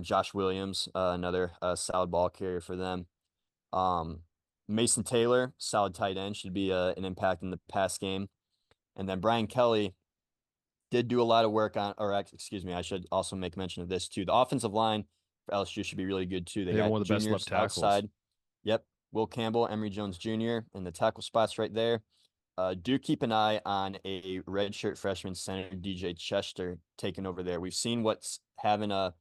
Josh Williams, another solid ball carrier for them. Um, Mason Taylor, solid tight end, should be an impact in the pass game. And then Brian Kelly did do a lot of work on, or excuse me, I should also make mention of this too. The offensive line for LSU should be really good too. They have got one of the best left tackles outside. Yep. Will Campbell, Emory Jones Jr. in the tackle spots right there. Do keep an eye on a redshirt freshman center, DJ Chester, taking over there. We've seen what's having an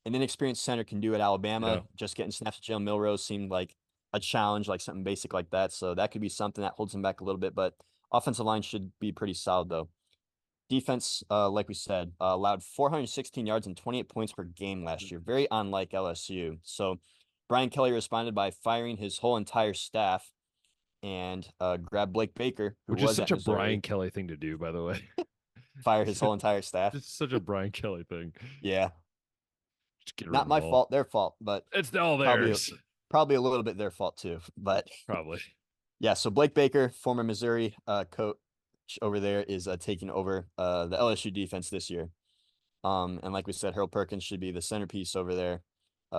inexperienced center can do at Alabama. Yeah. Just getting snaps at Jalen Milrose seemed like a challenge, like something basic like that. So that could be something that holds him back a little bit. But offensive line should be pretty solid, though. Defense, like we said, allowed 416 yards and 28 points per game last year. Very unlike LSU. So Brian Kelly responded by firing his whole entire staff and grabbed Blake Baker, which is such a Brian Kelly thing to do, by the way. Fire his whole entire staff. It's such a Brian Kelly thing. Yeah. Not my fault, their fault, but it's all theirs. Probably a little bit their fault too, but probably. Yeah, so Blake Baker, former Missouri coach over there, is taking over the LSU defense this year. And like we said, Harold Perkins should be the centerpiece over there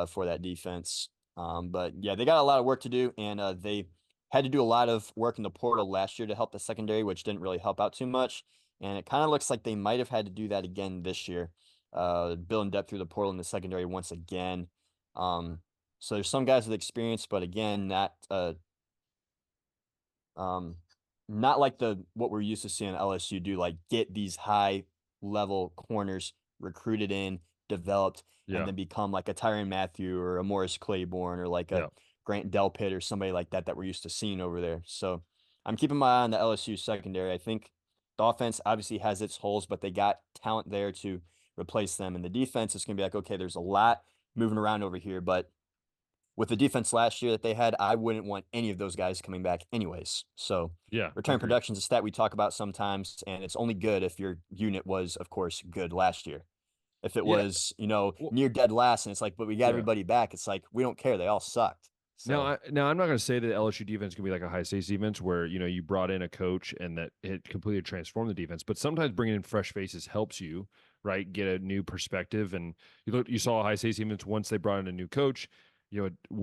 for that defense. But yeah, they got a lot of work to do, and they had to do a lot of work in the portal last year to help the secondary, which didn't really help out too much. And it kind of looks like they might have had to do that again this year, building depth through the portal in the secondary once again. So there's some guys with experience, but again, not like what we're used to seeing LSU do, like get these high level corners recruited in, developed, and then become like a Tyrann Mathieu or a Morris Claiborne or like a Grant Delpit or somebody like that we're used to seeing over there. So I'm keeping my eye on the LSU secondary. I think the offense obviously has its holes, but they got talent there to replace them. And the defense is going to be like, okay, there's a lot moving around over here, but with the defense last year that they had, I wouldn't want any of those guys coming back anyways. So return production is a stat we talk about sometimes, and it's only good if your unit was, of course, good last year. If it was, near dead last, and it's like, but we got everybody back, it's like, we don't care. They all sucked. So. Now, I'm not going to say that LSU defense can be like a high stakes defense where, you brought in a coach and that it completely transformed the defense, but sometimes bringing in fresh faces helps you, right? Get a new perspective. And you saw a high stakes defense once they brought in a new coach.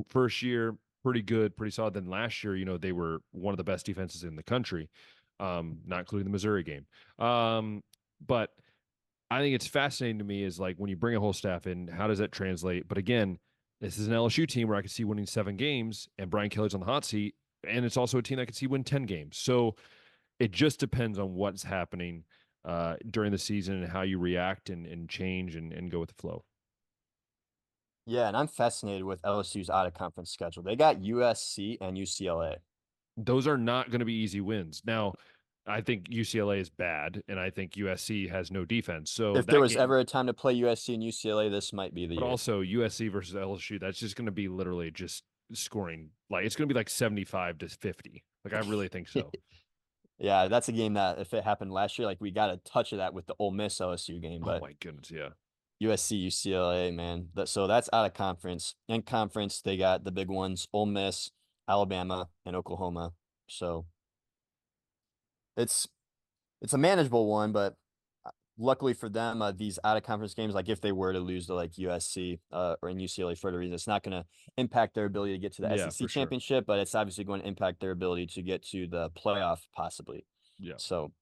First year, pretty good, pretty solid. Then last year, they were one of the best defenses in the country, not including the Missouri game. But I think it's fascinating to me is like when you bring a whole staff in, how does that translate? But again, this is an LSU team where I could see winning 7 games and Brian Kelly's on the hot seat. And it's also a team that I could see win 10 games. So it just depends on what's happening during the season and how you react and change and go with the flow. Yeah, and I'm fascinated with LSU's out-of-conference schedule. They got USC and UCLA. Those are not going to be easy wins. Now, I think UCLA is bad, and I think USC has no defense. So if there was ever a time to play USC and UCLA, this might be the year. But also USC versus LSU, that's just going to be literally just scoring. Like it's going to be like 75-50. Like I really think so. Yeah, that's a game that if it happened last year, like we got a touch of that with the Ole Miss LSU game. But oh my goodness, yeah. USC, UCLA, man. So that's out of conference. In conference, they got the big ones: Ole Miss, Alabama, and Oklahoma. So it's a manageable one, but luckily for them, these out of conference games, like if they were to lose to like USC or in UCLA for the reason, it's not going to impact their ability to get to the SEC championship, but it's obviously going to impact their ability to get to the playoff possibly. Yeah. So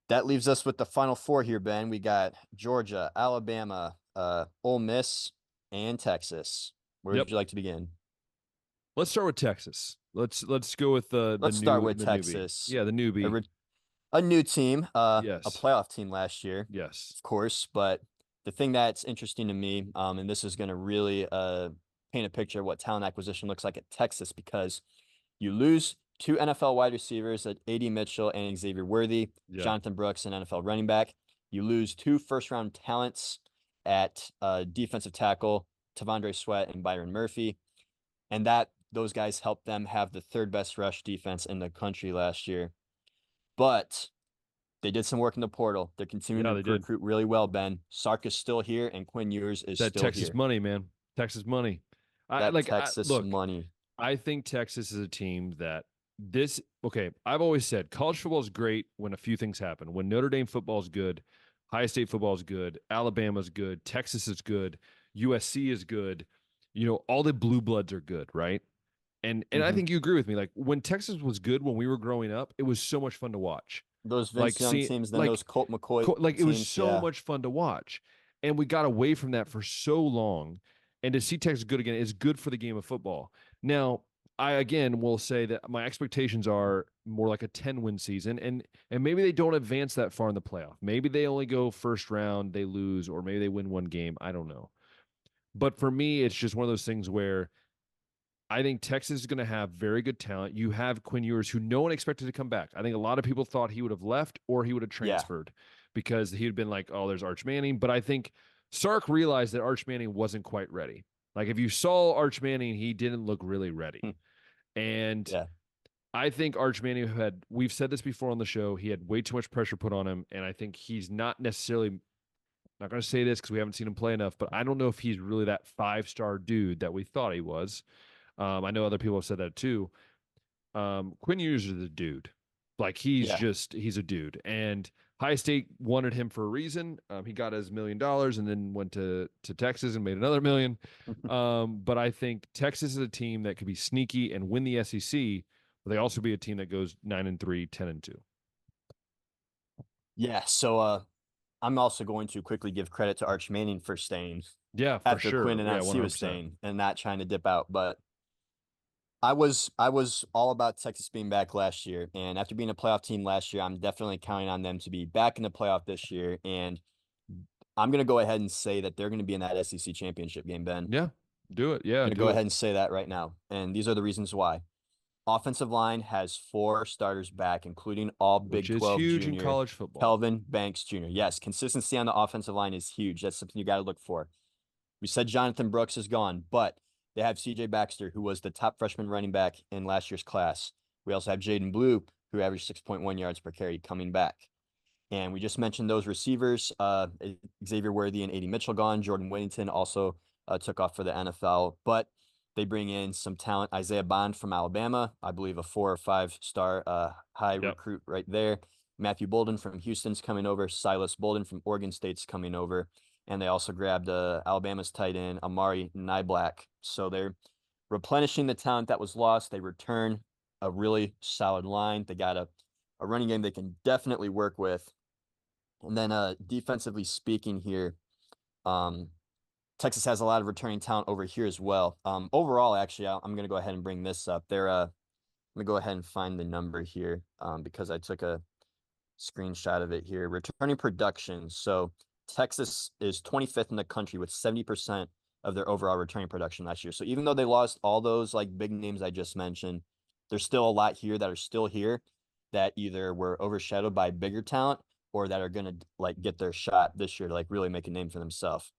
that leaves us with the final 4 here, Ben. We got Georgia, Alabama, Ole Miss, and Texas. Where would you like to begin? Let's start with Texas. Let's go with let's start with Texas. Newbie. Yeah, the newbie. A new team, yes. A playoff team last year. Yes. Of course, but the thing that's interesting to me, and this is going to really paint a picture of what talent acquisition looks like at Texas, because you lose 2 NFL wide receivers at A.D. Mitchell and Xavier Worthy, Jonathan Brooks, an NFL running back. You lose 2 first-round talents at defensive tackle, Tavondre Sweat and Byron Murphy, and those guys helped them have the 3rd best rush defense in the country last year. But they did some work in the portal. They're continuing to recruit really well, Ben. Sark is still here, and Quinn Ewers is still Texas here. Money, man. Texas money. Texas money. I think Texas is a team that I've always said college football is great when a few things happen. When Notre Dame football is good, Ohio State football is good, Alabama's good, Texas is good, USC is good. All the blue bloods are good, right? And I think you agree with me. Like when Texas was good when we were growing up, it was so much fun to watch. Those Vince Young teams, then those Colt McCoy like teams, it was so much fun to watch. And we got away from that for so long. And to see Texas good again is good for the game of football. Now, I again will say that my expectations are more like a 10-win season, and maybe they don't advance that far in the playoff. Maybe they only go first round, they lose, or maybe they win one game. I don't know. But for me, it's just one of those things where I think Texas is going to have very good talent. You have Quinn Ewers, who no one expected to come back. I think a lot of people thought he would have left or he would have transferred because he had been like, oh, there's Arch Manning. But I think Sark realized that Arch Manning wasn't quite ready. Like if you saw Arch Manning, he didn't look really ready. And I think Arch Manning we've said this before on the show, he had way too much pressure put on him. And I think he's not necessarily, not going to say this because we haven't seen him play enough, but I don't know if he's really that 5-star dude that we thought he was. I know other people have said that too. Quinn Ewers is the dude. Like he's a dude. And High State wanted him for a reason. He got his $1 million and then went to Texas and made another $1 million. But I think Texas is a team that could be sneaky and win the SEC, but they also be a team that goes 9-3, 10-2. Yeah. So I'm also going to quickly give credit to Arch Manning for staying. Yeah, for after sure. Quinn announced he was staying and not trying to dip out. But I was all about Texas being back last year, and after being a playoff team last year, I'm definitely counting on them to be back in the playoff this year. And I'm going to go ahead and say that they're going to be in that SEC championship game, Ben. Yeah, do it. Yeah, I'm going to go ahead and say that right now. And these are the reasons why. Offensive line has 4 starters back, including all Big 12 huge junior in college football. Kelvin Banks Jr. Yes, consistency on the offensive line is huge. That's something you got to look for. We said Jonathan Brooks is gone, but they have C.J. Baxter, who was the top freshman running back in last year's class. We also have Jaden Blue, who averaged 6.1 yards per carry, coming back. And we just mentioned those receivers, Xavier Worthy and A.D. Mitchell gone. Jordan Whittington also took off for the NFL. But they bring in some talent. Isaiah Bond from Alabama, I believe a 4 or 5-star high recruit right there. Matthew Bolden from Houston's coming over. Silas Bolden from Oregon State's coming over. And they also grabbed Alabama's tight end, Amari Niblack. So they're replenishing the talent that was lost. They return a really solid line. They got a running game they can definitely work with. And then defensively speaking here, Texas has a lot of returning talent over here as well. Overall, actually, I'm going to go ahead and bring this up. Let me go ahead and find the number here because I took a screenshot of it here. Returning production. So Texas is 25th in the country with 70% of their overall returning production last year. So even though they lost all those like big names I just mentioned, there's still a lot here that are still here that either were overshadowed by bigger talent or that are going to like get their shot this year to like really make a name for themselves.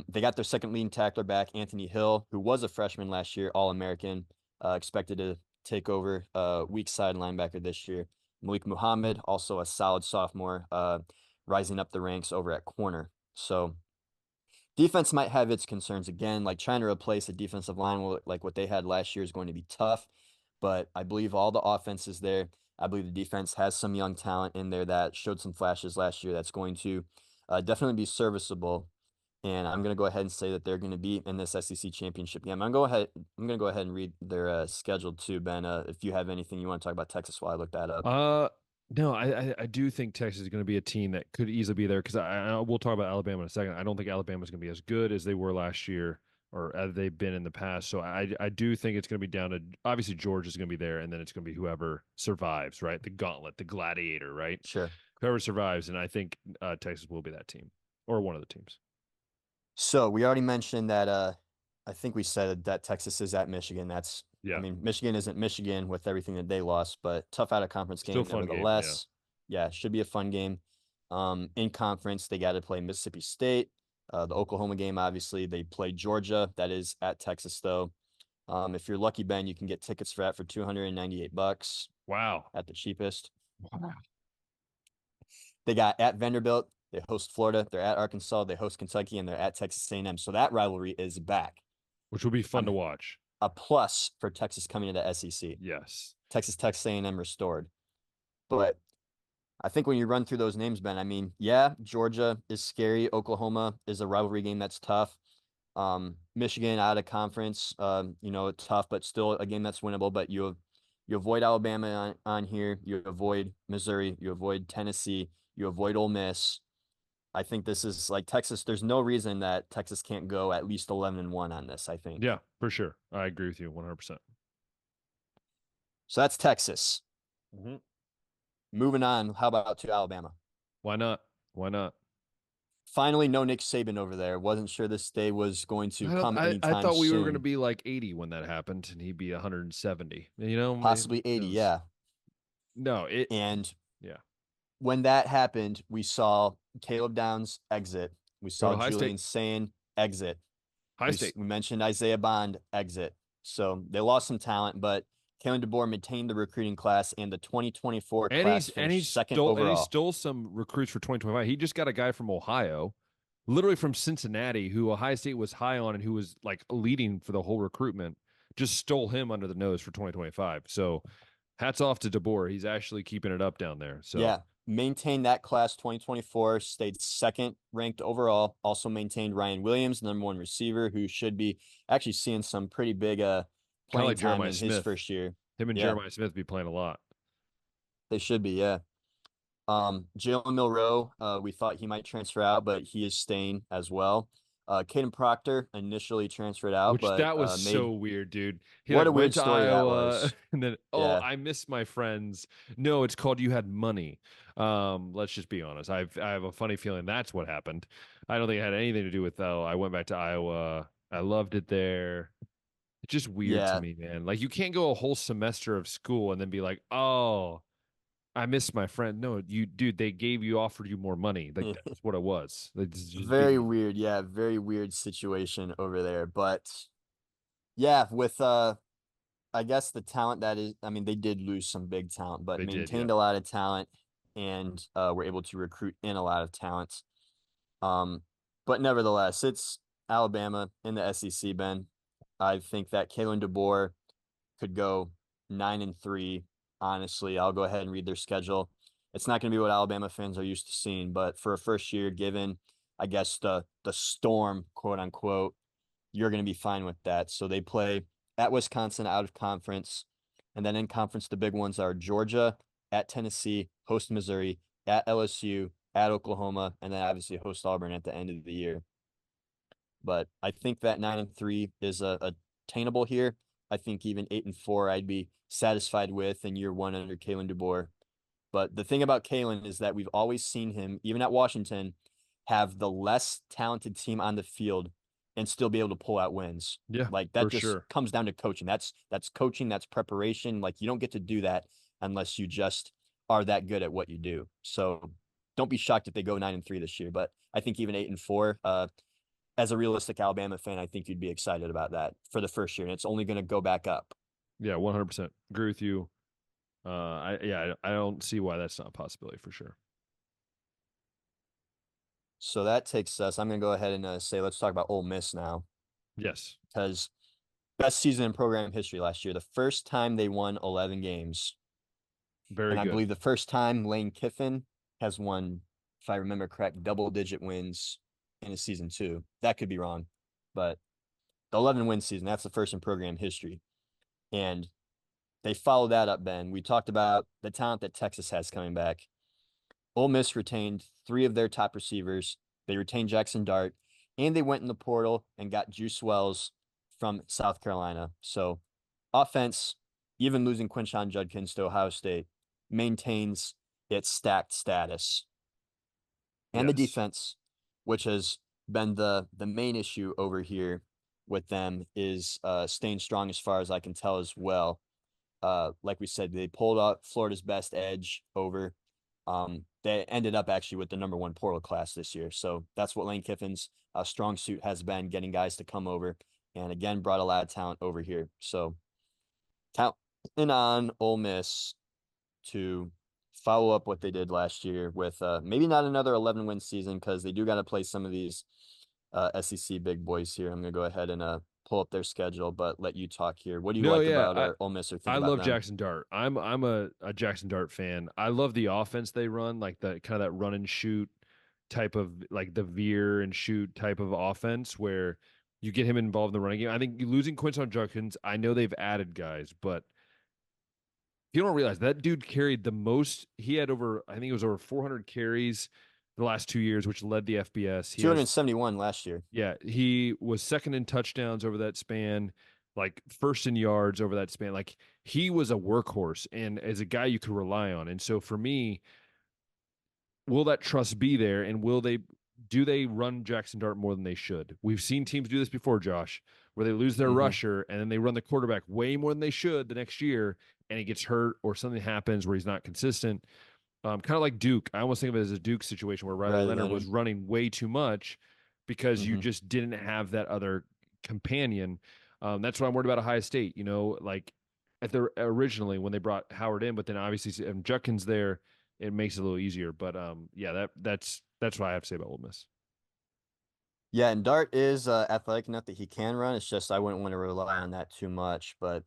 They got their second leading tackler back, Anthony Hill, who was a freshman last year, All-American, expected to take over weak side linebacker this year. Malik Muhammad, also a solid sophomore, rising up the ranks over at corner. So defense might have its concerns again, like trying to replace a defensive line like what they had last year is going to be tough. But I believe all the offense is there. I believe the defense has some young talent in there that showed some flashes last year that's going to definitely be serviceable. And I'm going to go ahead and say that they're going to be in this SEC championship game. I'm going to go ahead and read their schedule too, Ben. If you have anything you want to talk about Texas while I look that up. No, I do think Texas is going to be a team that could easily be there because we'll talk about Alabama in a second. I don't think Alabama is going to be as good as they were last year or as they've been in the past. So I do think it's going to be down to, obviously Georgia's going to be there, and then it's going to be whoever survives, right? The gauntlet, the gladiator, right? Sure. Whoever survives, and I think Texas will be that team or one of the teams. So we already mentioned that I think we said that Texas is at Michigan. I mean, Michigan isn't Michigan with everything that they lost, but tough out of conference game nevertheless. Yeah, should be a fun game. In conference, they got to play Mississippi State. The Oklahoma game, obviously, they play Georgia. That is at Texas, though. If you're lucky, Ben, you can get tickets for that for $298. Wow. At the cheapest. Wow. They got at Vanderbilt. They host Florida. They're at Arkansas. They host Kentucky, and they're at Texas A&M. So that rivalry is back. Which will be fun to watch. A plus for Texas coming to the SEC. Yes. Texas A&M restored. But I think when you run through those names, Ben, I mean, yeah, Georgia is scary. Oklahoma is a rivalry game that's tough. Michigan out of conference, tough, but still a game that's winnable. But you avoid Alabama on here. You avoid Missouri. You avoid Tennessee. You avoid Ole Miss. I think this is like Texas. There's no reason that Texas can't go at least 11-1 on this, I think. Yeah, for sure. I agree with you 100%. So that's Texas. Mm-hmm. Moving on. How about to Alabama? Why not? Why not? Finally, no Nick Saban over there. Wasn't sure this day was going to come anytime I thought we soon. were going to be like 80 when that happened, and he'd be 170. Possibly 80. Yeah. No, and yeah. When that happened, we saw Caleb Downs exit. We saw Julian Sayin exit. High State. We mentioned Isaiah Bond exit. So they lost some talent, but Kalen DeBoer maintained the recruiting class and the 2024 class finished second overall. And he stole some recruits for 2025. He just got a guy from Ohio, literally from Cincinnati, who Ohio State was high on and who was like leading for the whole recruitment. Just stole him under the nose for 2025. So hats off to DeBoer. He's actually keeping it up down there. So yeah, maintained that class 2024, stayed second ranked overall. Also maintained Ryan Williams, number one receiver, who should be actually seeing some pretty big playing time in his first year. Him and Jeremiah Smith be playing a lot. They should be, yeah. Jalen Milroe, we thought he might transfer out, but he is staying as well. Caden Proctor initially transferred out, but that was so weird, dude. What a weird story that was. And then, I miss my friends. No, it's called you had money. Let's just be honest. I have a funny feeling that's what happened. I don't think it had anything to do with I went back to Iowa. I loved it there. It's just weird to me, man. Like you can't go a whole semester of school and then be like, oh, I miss my friend. No, they offered you more money. Like that's what it was. Very weird. Yeah, very weird situation over there. But yeah, with I guess the talent that is, I mean, they did lose some big talent, but maintained a lot of talent and were able to recruit in a lot of talent. But nevertheless, it's Alabama in the SEC, Ben. I think that Kalen DeBoer could go 9-3. Honestly, I'll go ahead and read their schedule. It's not going to be what Alabama fans are used to seeing, but for a first year, given, I guess, the storm, quote unquote, you're going to be fine with that. So they play at Wisconsin out of conference. And then in conference, the big ones are Georgia, at Tennessee, host Missouri, at LSU, at Oklahoma, and then obviously host Auburn at the end of the year. But I think that 9-3 is attainable here. I think even 8-4 I'd be satisfied with in year one under Kalen DeBoer. But the thing about Kalen is that we've always seen him, even at Washington, have the less talented team on the field and still be able to pull out wins. Yeah, like that just comes down to coaching. That's coaching, that's preparation. Like you don't get to do that unless you just are that good at what you do. So don't be shocked if they go 9-3 this year. But I think even 8-4, as a realistic Alabama fan, I think you'd be excited about that for the first year, and it's only going to go back up. Yeah, 100%. Agree with you. I don't see why that's not a possibility for sure. So that takes us, I'm going to go ahead and say, let's talk about Ole Miss now. Yes. Because best season in program history last year, the first time they won 11 games. Very good. I believe the first time Lane Kiffin has won, if I remember correct, double-digit wins in a season too. That could be wrong, but the 11-win season, that's the first in program history. And they followed that up, Ben. We talked about the talent that Texas has coming back. Ole Miss retained 3 of their top receivers. They retained Jackson Dart, and they went in the portal and got Juice Wells from South Carolina. So offense, even losing Quinshon Judkins to Ohio State, maintains its stacked status. And the defense, which has been the main issue over here with them, is staying strong as far as I can tell as well. Like we said, they pulled out Florida's best edge over. They ended up actually with the number 1 portal class this year. So that's what Lane Kiffin's strong suit has been, getting guys to come over, and again, brought a lot of talent over here. So counting on Ole Miss to follow up what they did last year with maybe not another 11-win season, because they do got to play some of these SEC big boys here. I'm going to go ahead and pull up their schedule, but let you talk here. What do you about Ole Miss or think about them? I love Jackson Dart. I'm a Jackson Dart fan. I love the offense they run, like the kind of that run and shoot type of, like the veer and shoot type of offense where You get him involved in the running game. I think losing Quinton Judkins, I know they've added guys, but you don't realize that dude carried the most. He had I think it was over 400 carries the last 2 years, which led the FBS. 271 last year. Yeah, he was second in touchdowns over that span, like first in yards over that span. Like he was a workhorse and as a guy you could rely on. And so for me, will that trust be there? And do they run Jackson Dart more than they should? We've seen teams do this before, Josh, where they lose their rusher and then they run the quarterback way more than they should the next year, and he gets hurt or something happens where he's not consistent. Kind of like Duke. I almost think of it as a Duke situation where Riley Leonard was running way too much because you just didn't have that other companion. That's what I'm worried about Ohio State. Like originally when they brought Howard in, but then obviously Judkins there, it makes it a little easier. But yeah, that's what I have to say about Ole Miss. Yeah, and Dart is athletic enough that he can run. It's just I wouldn't want to rely on that too much. But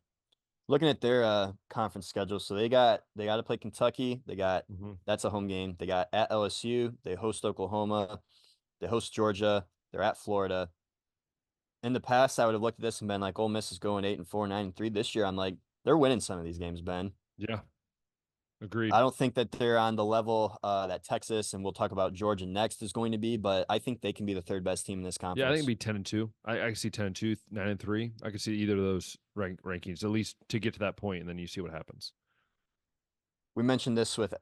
looking at their conference schedule, so they got to play Kentucky. That's a home game. They got at LSU. They host Oklahoma. They host Georgia. They're at Florida. In the past, I would have looked at this and been like, Ole Miss is going 8-4, 9-3. This year, I'm like, they're winning some of these games, Ben. Yeah, agreed. I don't think that they're on the level that Texas, and we'll talk about Georgia next, is going to be, but I think they can be the third best team in this conference. Yeah, I think it'd be 10-2. I can see 10-2, 9-3. I can see either of those rankings, at least to get to that point, and then you see what happens. We mentioned this with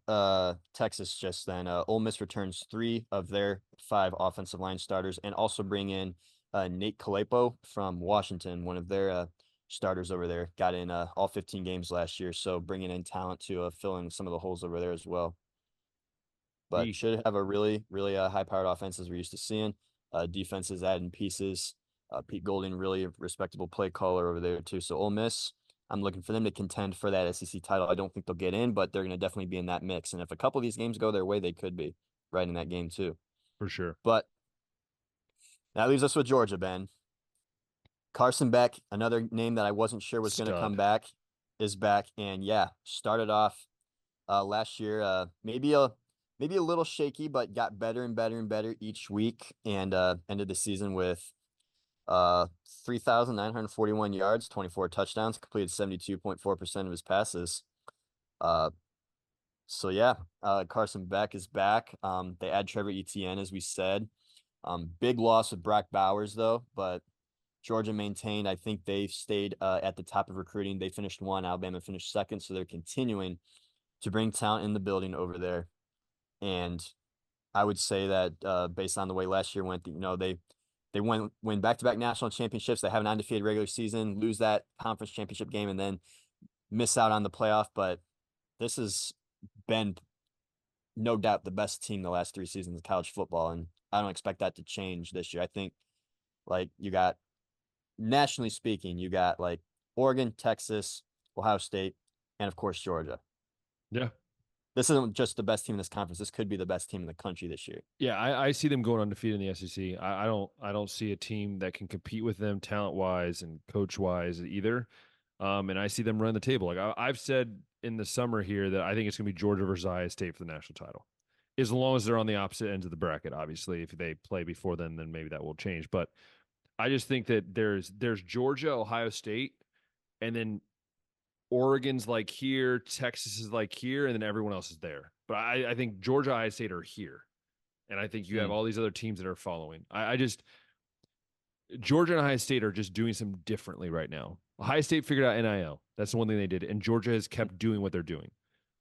Texas just then. Ole Miss returns 3 of their 5 offensive line starters and also bring in Nate Kalepo from Washington, one of their starters over there. Got in all 15 games last year, so bringing in talent to fill in some of the holes over there as well. But should have a really, really high-powered offense as we're used to seeing. Defenses adding pieces. Pete Golding, really respectable play caller over there too. So Ole Miss, I'm looking for them to contend for that SEC title. I don't think they'll get in, but they're going to definitely be in that mix. And if a couple of these games go their way, they could be right in that game too. For sure. But that leaves us with Georgia, Ben. Carson Beck, another name that I wasn't sure was going to come back, is back. And yeah, started off last year, maybe a little shaky, but got better and better and better each week, and ended the season with 3,941 yards, 24 touchdowns, completed 72.4% of his passes. So yeah, Carson Beck is back. They add Trevor Etienne, as we said. Big loss with Brock Bowers though, but Georgia maintained. I think they've stayed at the top of recruiting. They finished 1, Alabama finished 2nd, so they're continuing to bring talent in the building over there. And I would say that based on the way last year went, they win back-to-back national championships. They have an undefeated regular season, lose that conference championship game, and then miss out on the playoff. But this has been no doubt the best team the last 3 seasons of college football, and I don't expect that to change this year. I think, like, you got, nationally speaking, you got like Oregon, Texas, Ohio State, and of course Georgia. Yeah. This isn't just the best team in this conference. This could be the best team in the country this year. Yeah, I see them going undefeated in the SEC. I don't see a team that can compete with them talent wise and coach wise either. And I see them run the table. Like I've said in the summer here that I think it's going to be Georgia versus Ohio State for the national title, as long as they're on the opposite ends of the bracket. Obviously, if they play before then maybe that will change. But I just think that there's Georgia, Ohio State, and then Oregon's like here, Texas is like here, and then everyone else is there. But I think Georgia, Ohio State are here. And I think you have all these other teams that are following. Georgia and Ohio State are just doing something differently right now. Ohio State figured out NIL. That's the one thing they did. And Georgia has kept doing what they're doing.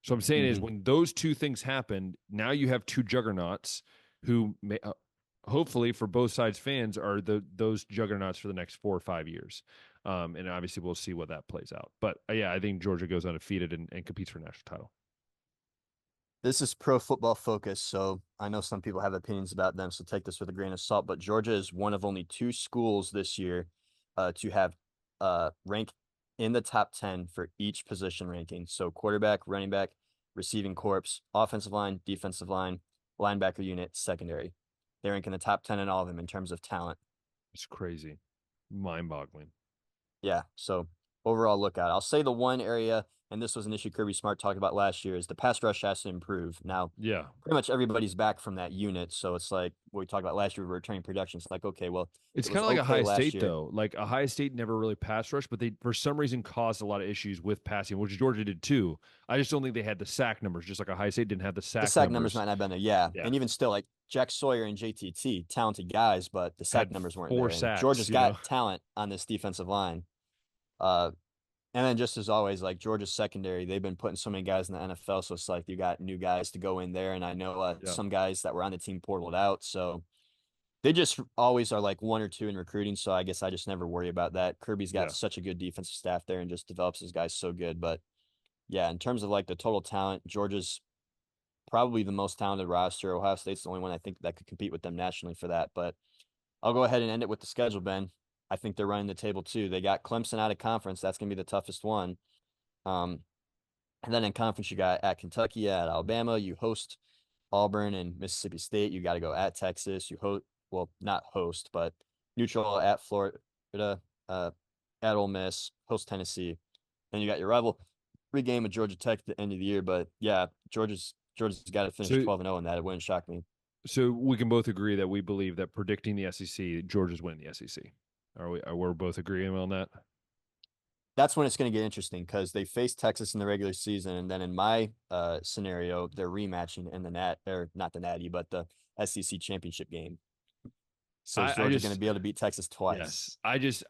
So I'm saying is when those two things happened, now you have 2 juggernauts who may, hopefully for both sides fans are those juggernauts for the next 4 or 5 years. And obviously we'll see what that plays out. But yeah, I think Georgia goes undefeated and competes for a national title. This is Pro Football Focus, so I know some people have opinions about them, so take this with a grain of salt. But Georgia is one of only 2 schools this year to have rank in the top 10 for each position ranking. So quarterback, running back, receiving corps, offensive line, defensive line, linebacker unit, secondary. They rank in the top 10 in all of them in terms of talent. It's crazy. Mind-boggling. Yeah, so overall look out. I'll say the one area and this was an issue Kirby Smart talked about last year, is the pass rush has to improve. Now, Yeah. pretty much everybody's back from that unit, so it's like what we talked about last year with returning production. It's like, okay, well, It's it kind was of like okay Ohio last State, year. though. Like Ohio State never really pass rushed, but they, for some reason, caused a lot of issues with passing, which Georgia did too. I just don't think they had the sack numbers, just like Ohio State didn't have the The sack sack numbers numbers. might not have been there, yeah. Yeah. And even still, like Jack Sawyer and JTT, talented guys, but the sack Had numbers weren't 4 there. And sacks, Georgia's got talent on this defensive line. And then just as always, like Georgia's secondary, they've been putting so many guys in the NFL, so it's like you got new guys to go in there. And I know some guys that were on the team portaled out, so they just always are like 1 or 2 in recruiting. So I guess I just never worry about that. Kirby's got such a good defensive staff there and just develops his guys so good. But yeah, in terms of like the total talent, Georgia's probably the most talented roster. Ohio State's the only one I think that could compete with them nationally for that. But I'll go ahead and end it with the schedule, Ben. I think they're running the table too. They got Clemson out of conference. That's going to be the toughest one. And then in conference, you got at Kentucky, at Alabama. You host Auburn and Mississippi State. You got to go at Texas. You host, well, not host, but neutral at Florida, at Ole Miss, host Tennessee. Then you got your rivalry game with Georgia Tech at the end of the year. But yeah, Georgia's got to finish 12-0 in that. It wouldn't shock me. So we can both agree that we believe that predicting the SEC, Georgia's winning the SEC. We're both agreeing on that? That's when it's going to get interesting because they face Texas in the regular season, and then in my scenario, they're rematching in not the Natty, but the SEC championship game. So is Georgia going to be able to beat Texas twice? Yes.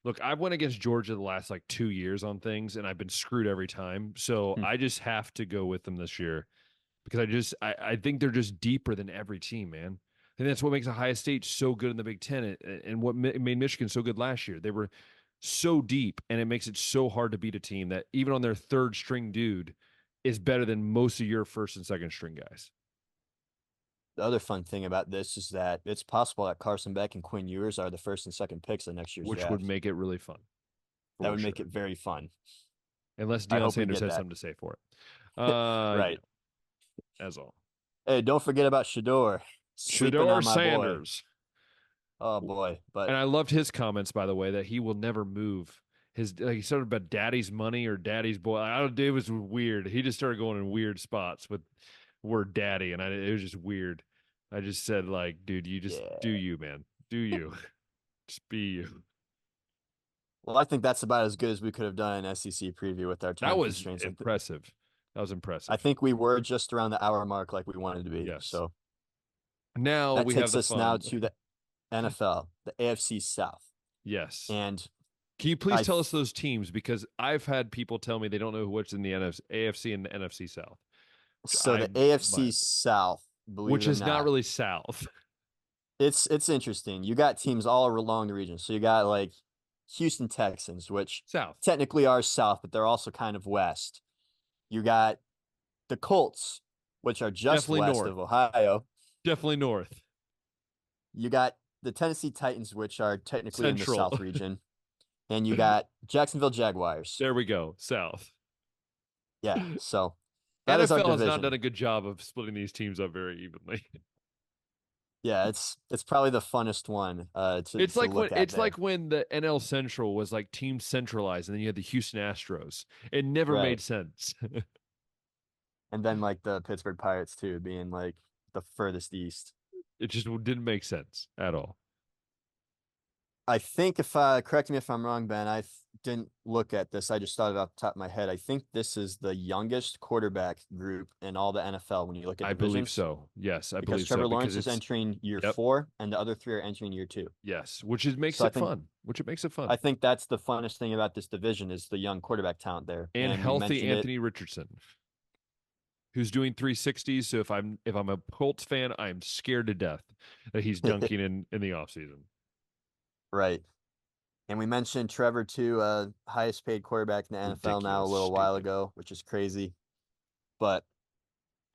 Look, I've went against Georgia the last like 2 years on things, and I've been screwed every time. So I just have to go with them this year because I think they're just deeper than every team, man. And that's what makes Ohio State so good in the Big Ten, and what made Michigan so good last year. They were so deep, and it makes it so hard to beat a team that even on their third string dude is better than most of your first and second string guys. The other fun thing about this is that it's possible that Carson Beck and Quinn Ewers are the first and second picks of next year's draft. Which would make it really fun. That would make it very fun. Unless Deion Sanders has something to say for it. Right. As all. Hey, don't forget about Shedeur. Shedeur Sanders. Boy. Oh boy! And I loved his comments, by the way, that he will never move. He started about daddy's money or daddy's boy. It was weird. He just started going in weird spots with word daddy, and it was just weird. I just said, like, dude, you just do you, man. Do you. Just be you. Well, I think that's about as good as we could have done an SEC preview with our time. That was impressive. That was impressive. I think we were just around the hour mark like we wanted to be. Yes. So now that we takes have us now to the NFL, the AFC South. Yes. And can you please tell us those teams? Because I've had people tell me they don't know what's in the AFC and the NFC South. So the AFC South, which is not really South. It's interesting. You got teams all along the region. So you got like Houston Texans, which South technically are South, but they're also kind of West. You got the Colts, which are just definitely west north of Ohio. Definitely north. You got the Tennessee Titans, which are technically Central. in the South region. And you got Jacksonville Jaguars. There we go. South. Yeah. So that is our division. NFL has not done a good job of splitting these teams up very evenly. Yeah, it's probably the funnest one. It's like when the NL Central was like team centralized, and then you had the Houston Astros. It never made sense. And then like the Pittsburgh Pirates too, being like the furthest east. It just didn't make sense at all. I think correct me if I'm wrong, Ben, I didn't look at this. I just thought it off the top of my head. I think this is the youngest quarterback group in all the NFL when you look at divisions. I believe so. Yes, I believe so. Because Trevor Lawrence is entering year 4 and the other 3 are entering year 2. Yes, which makes it fun. I think that's the funnest thing about this division is the young quarterback talent there. And healthy Anthony Richardson, who's doing 360s. So if I'm a Colts fan, I'm scared to death that he's dunking in the offseason. Right. And we mentioned Trevor too, highest paid quarterback in the NFL now a little while ago, which is crazy. But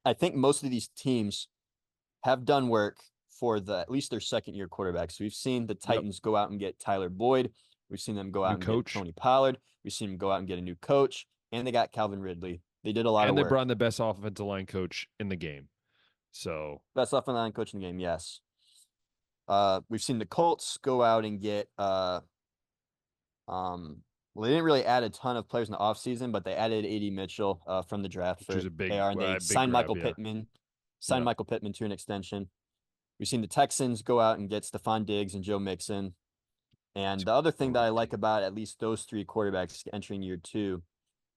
I think most of these teams have done work for at least their second year quarterbacks. We've seen the Titans go out and get Tyler Boyd. We've seen them go out and get Tony Pollard. We've seen them go out and get a new coach, and they got Calvin Ridley. They did a lot of work. And they brought in the best offensive line coach in the game. So best offensive line coach in the game, yes. We've seen the Colts go out and get what's Well, they didn't really add a ton of players in the offseason, but they added A.D. Mitchell from the draft which for is a big, AR, and they big signed grab, Michael yeah. Pittman. Signed Yeah. Michael Pittman to an extension. We've seen the Texans go out and get Stephon Diggs and Joe Mixon. And the other thing that I like about at least those three quarterbacks entering year two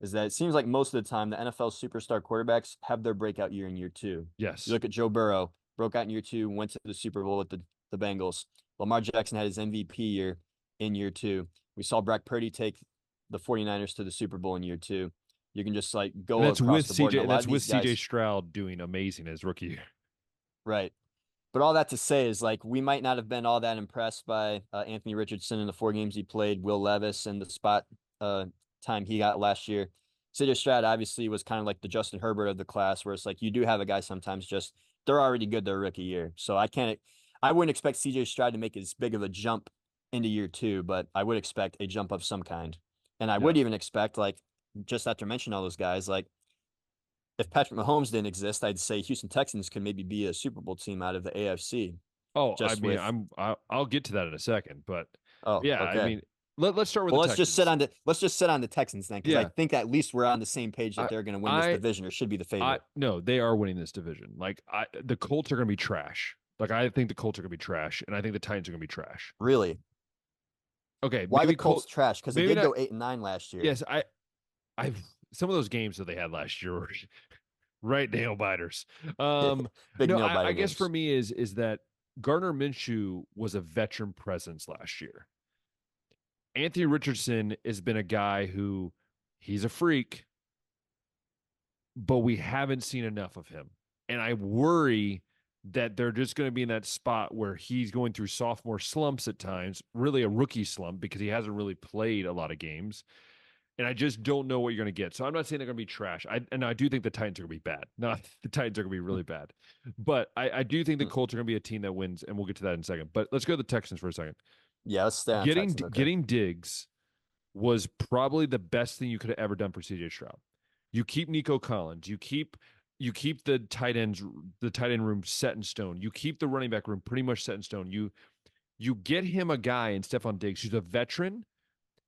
is that it seems like most of the time the NFL superstar quarterbacks have their breakout year in year two. Yes. You look at Joe Burrow, broke out in year two, went to the Super Bowl with the Bengals. Lamar Jackson had his MVP year in year two. We saw Brock Purdy take the 49ers to the Super Bowl in year two. You can just like go across the board. And that's with CJ Stroud doing amazing as rookie year. Right. But all that to say is like we might not have been all that impressed by Anthony Richardson in the 4 games he played, Will Levis and the spot time he got last year. CJ Stroud obviously was kind of like the Justin Herbert of the class, where it's like you do have a guy sometimes just they're already good their rookie year. So I wouldn't expect CJ Stroud to make as big of a jump into year two, but I would expect a jump of some kind. And I would even expect, like, just after mentioning all those guys, like if Patrick Mahomes didn't exist, I'd say Houston Texans could maybe be a Super Bowl team out of the AFC. Oh, I'll get to that in a second, but okay. I mean, let's start with the Texans. Let's just sit on the Texans then, because Yeah. I think at least we're on the same page that they're going to win this division or should be the favorite. No, they are winning this division. Like the Colts are going to be trash. Like I think the Colts are going to be trash, and I think the Titans are going to be trash. Really? Okay. Why the Colts trash? Because they did go 8-9 last year. Yes, some of those games that they had last year were right nail biters. Big nail biter I guess for me is that Gardner Minshew was a veteran presence last year. Anthony Richardson has been a guy who he's a freak, but we haven't seen enough of him. And I worry that they're just going to be in that spot where he's going through sophomore slumps at times, really a rookie slump because he hasn't really played a lot of games. And I just don't know what you're going to get. So I'm not saying they're going to be trash. I do think the Titans are going to be bad. No, the Titans are going to be really bad. But I do think the Colts are going to be a team that wins, and we'll get to that in a second. But let's go to the Texans for a second. Yeah, let's stay on Texans. Okay. Getting Diggs was probably the best thing you could have ever done for CJ Stroud. You keep Nico Collins. You keep the tight end room set in stone. You keep the running back room pretty much set in stone. You get him a guy in Stephon Diggs who's a veteran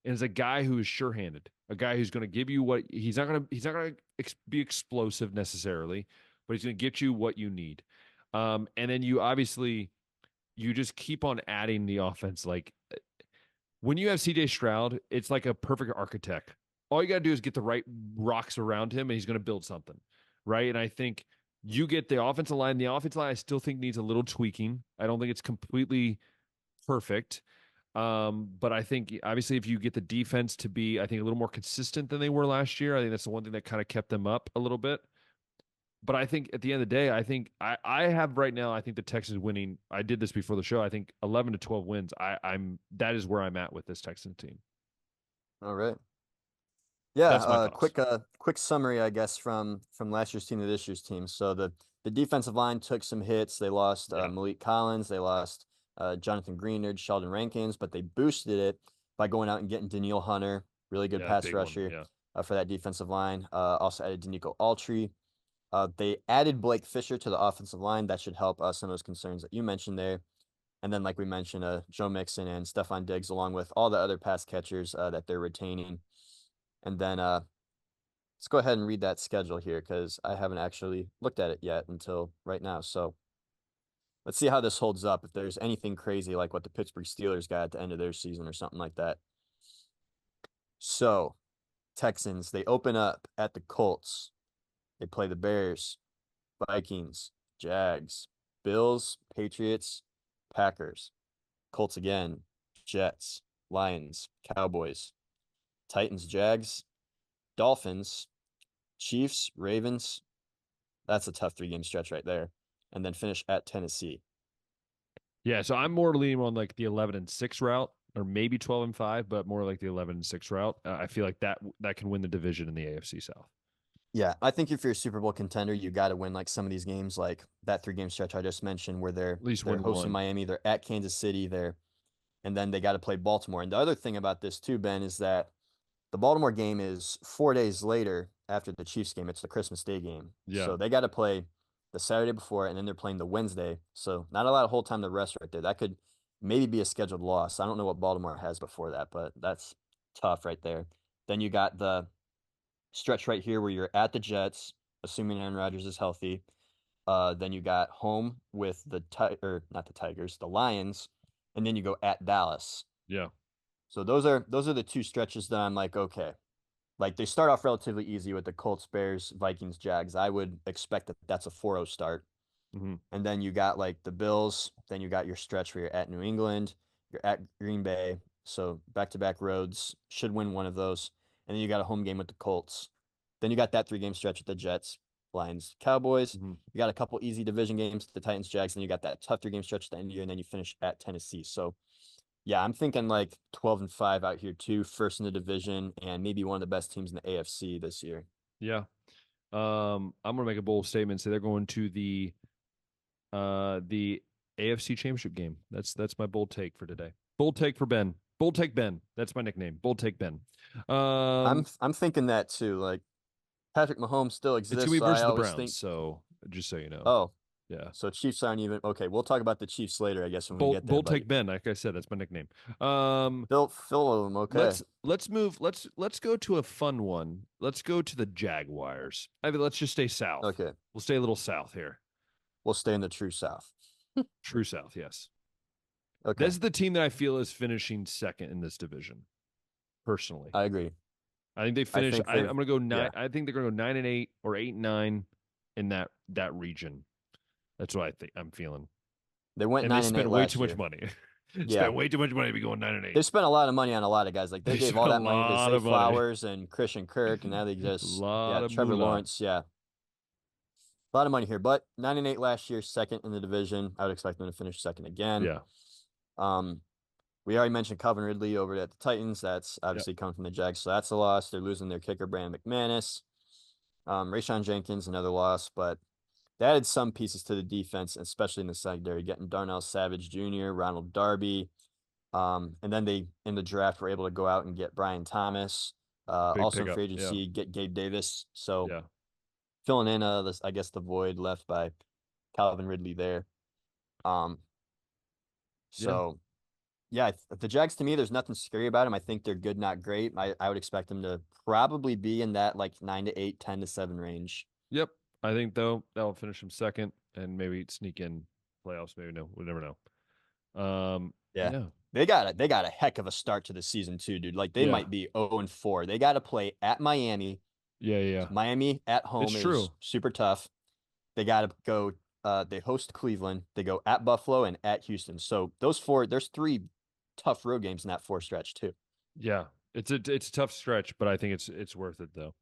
and is a guy who is sure-handed, a guy who's going to give you what he's not going to be explosive necessarily, but he's going to get you what you need. And then you just keep on adding the offense. Like when you have CJ Stroud, it's like a perfect architect. All you got to do is get the right rocks around him, and he's going to build something, right? And I think you get the offensive line. The offensive line I still think needs a little tweaking. I don't think it's completely perfect. But I think obviously if you get the defense to be, I think, a little more consistent than they were last year, I think that's the one thing that kind of kept them up a little bit. But I think at the end of the day, I think I have right now, I think the Texans winning. I did this before the show. I think 11 to 12 wins. That is where I'm at with this Texans team. All right. Yeah. Quick summary, I guess, from last year's team to this year's team. So the defensive line took some hits. They lost Malik Collins. They lost Jonathan Greenard, Sheldon Rankins, but they boosted it by going out and getting Daniil Hunter, really good pass rusher for that defensive line. Also added Danico Autry. They added Blake Fisher to the offensive line. That should help some of those concerns that you mentioned there. And then, like we mentioned, Joe Mixon and Stephon Diggs, along with all the other pass catchers that they're retaining. And then let's go ahead and read that schedule here because I haven't actually looked at it yet until right now. So let's see how this holds up. If there's anything crazy like what the Pittsburgh Steelers got at the end of their season or something like that. So Texans, they open up at the Colts. They play the Bears, Vikings, Jags, Bills, Patriots, Packers, Colts again, Jets, Lions, Cowboys, Titans, Jags, Dolphins, Chiefs, Ravens. That's a tough 3-game stretch right there. And then finish at Tennessee. Yeah, so I'm more leaning on like the 11-6 route, or maybe 12-5, but more like the 11-6 route. I feel like that can win the division in the AFC South. Yeah, I think if you're a Super Bowl contender, you got to win like some of these games, like that 3-game stretch I just mentioned, where they're hosting Miami, they're at Kansas City, and then they got to play Baltimore. And the other thing about this too, Ben, is that the Baltimore game is 4 days later after the Chiefs game. It's the Christmas Day game. Yeah. So they got to play the Saturday before, and then they're playing the Wednesday. So not a lot of whole time to rest right there. That could maybe be a scheduled loss. I don't know what Baltimore has before that, but that's tough right there. Then you got the stretch right here where you're at the Jets, assuming Aaron Rodgers is healthy. Then you got home with not the Tigers, the Lions, and then you go at Dallas. Yeah. So those are the two stretches that I'm like, okay. Like they start off relatively easy with the Colts, Bears, Vikings, Jags. I would expect that that's a 4-0 start. Mm-hmm. And then you got like the Bills, then you got your stretch where you're at New England, you're at Green Bay. So back-to-back roads, should win one of those. And then you got a home game with the Colts. Then you got that 3-game stretch with the Jets, Lions, Cowboys. Mm-hmm. You got a couple easy division games, the Titans, Jags, and you got that tough 3-game stretch at the end of the year, and then you finish at Tennessee. So yeah, I'm thinking like 12-5 out here too, first in the division, and maybe one of the best teams in the AFC this year. Yeah. I'm gonna make a bold statement. Say they're going to the AFC Championship game. That's my bold take for today. Bold take for Ben. Bold take Ben. That's my nickname. Bold take Ben. I'm thinking that too. Like Patrick Mahomes still exists. It's gonna be so versus I the always Browns. think, So just so you know. oh, yeah. So Chiefs aren't even okay. We'll talk about the Chiefs later, I guess, when we get there. Bold take Ben. Like I said, that's my nickname. Fill them. Okay. Let's move. Let's go to a fun one. Let's go to the Jaguars. I mean, let's just stay south. Okay. We'll stay a little south here. We'll stay in the true South. True South, yes. Okay. This is the team that I feel is finishing second in this division. Personally, I agree. I think they finish. I'm going to go 9. Yeah. I think they're going to go 9-8 or 8-9 in that region. That's what I think. I'm feeling. They went 9-8 last year. They spent way too year. much money. Yeah. Spent way too much money to be going 9-8. They spent a lot of money on a lot of guys. Like they gave all that money to Zay Flowers and Christian Kirk, and now they just Trevor Lawrence. Yeah. A lot of money here, but 9-8 last year, second in the division. I would expect them to finish second again. Yeah. We already mentioned Calvin Ridley over at the Titans. That's obviously coming from the Jags, so that's a loss. They're losing their kicker, Brandon McManus. Rayshawn Jenkins, another loss, but they added some pieces to the defense, especially in the secondary, getting Darnell Savage Jr., Ronald Darby. And then they, in the draft, were able to go out and get Brian Thomas. Also in free agency, get Gabe Davis. So filling in, I guess, the void left by Calvin Ridley there. The Jags, to me, there's nothing scary about them. I think they're good, not great. I would expect them to probably be in that like 9-8, 10-7 range. Yep. I think though that'll finish them second and maybe sneak in playoffs. Maybe no, we'll never know. Yeah. They got a heck of a start to the season too, dude. Like they might be 0-4. They got to play at Miami. Yeah. Miami at home is super tough. They got to go. They host Cleveland. They go at Buffalo and at Houston. So there's 3 tough road games in that 4 stretch too. Yeah, it's a tough stretch, but I think it's worth it though.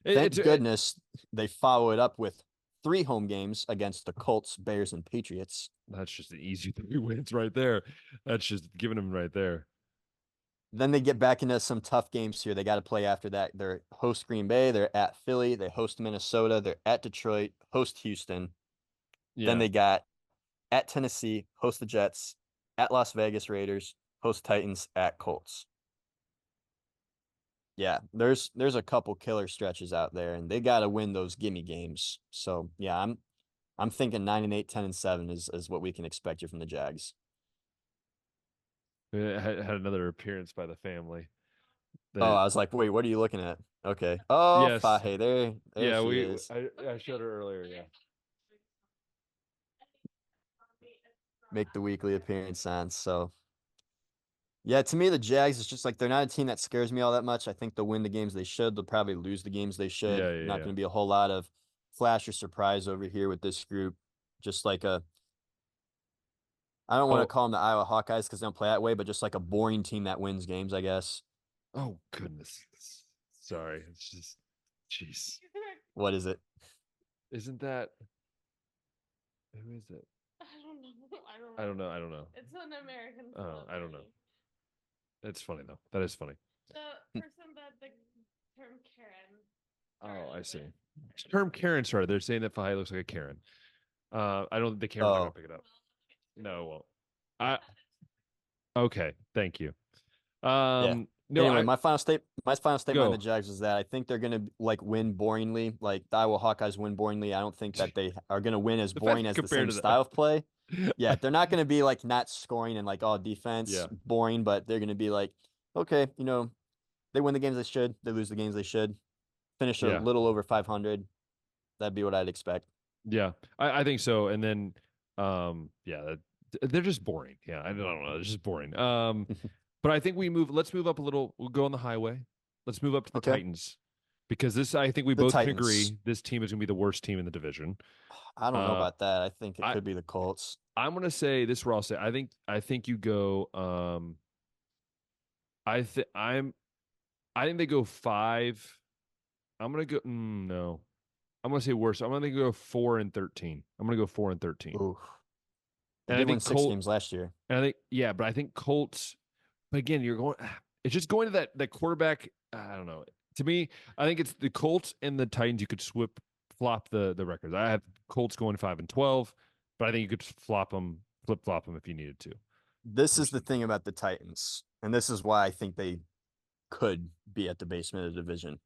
Thank goodness they follow it up with 3 home games against the Colts, Bears, and Patriots. That's just an easy 3 wins right there. That's just giving them right there. Then they get back into some tough games here. They got to play after that. They're host Green Bay. They're at Philly. They host Minnesota. They're at Detroit. Host Houston. Yeah. Then they got at Tennessee. Host the Jets. At Las Vegas Raiders. Host Titans. At Colts. Yeah, there's a couple killer stretches out there, and they got to win those gimme games. So yeah, I'm thinking 9-8, 10-7 is what we can expect here from the Jags. Had another appearance by the family. I was like, wait, what are you looking at? Okay. Oh, yes. Fahe, there she is. I showed her earlier. Yeah. Make the weekly appearance on. So. Yeah, to me, the Jags, it's just like they're not a team that scares me all that much. I think they'll win the games they should. They'll probably lose the games they should. Not going to be a whole lot of flash or surprise over here with this group. Just like I don't want to call them the Iowa Hawkeyes because they don't play that way, but just like a boring team that wins games, I guess. Oh, goodness. Sorry. It's just, jeez. What is it? Isn't that, who is it? I don't know. It's an American. I don't know. It's funny though. That is funny. The person that the term Karen. Oh, I see. Term Karen started. They're saying that Fahe looks like a Karen. I don't think the camera's gonna pick it up. No, it won't. Okay, thank you. No, anyway, my final statement on the Jags is that I think they're gonna like win boringly. Like the Iowa Hawkeyes win boringly. I don't think that they are gonna win as boring as the same style of play. Yeah, they're not going to be like not scoring and like all defense boring, but they're going to be like, okay, They win the games they should. They lose the games they should. Finish a little over 500. That'd be what I'd expect. Yeah, I think so. And then, they're just boring. Yeah, I don't know. They're just boring. But I think let's move up a little. We'll go on the highway. Let's move up to the Titans. Because this, I think we both can agree, this team is going to be the worst team in the division. I don't know about that. I think it could be the Colts. I'm going to say this. Where I'll say, I think you go. I think they go 5. I'm going to go. No, I'm going to say worse. I'm going to go 4-13. I'm going to go 4-13. Ooh. And I think 6 games last year. And I think, but I think Colts. But again, it's just going to that quarterback. I don't know. To me, I think it's the Colts and the Titans. You could flip-flop the records. I have Colts going 5-12, but I think you could flip-flop them if you needed to. This is the thing about the Titans, and this is why I think they could be at the basement of the division.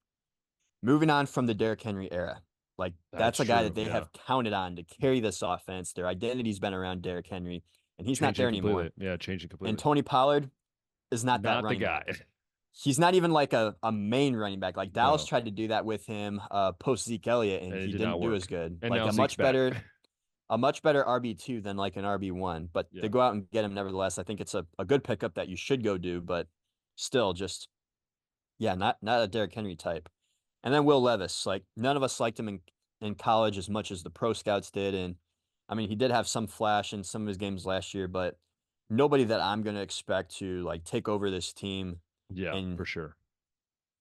Moving on from the Derrick Henry era, like that's a guy that they have counted on to carry this offense. Their identity's been around Derrick Henry, and he's not there anymore. Yeah, changing completely. And Tony Pollard is not that running guy. Back. He's not even like a main running back. Like Dallas tried to do that with him post Zeke Elliott, and he didn't do as good. And like a much better RB2 than like an RB1. But to go out and get him nevertheless, I think it's a good pickup that you should go do. But still, just not a Derrick Henry type. And then Will Levis, like none of us liked him in college as much as the pro scouts did. And I mean, he did have some flash in some of his games last year, but nobody that I'm going to expect to like take over this team. Yeah, for sure.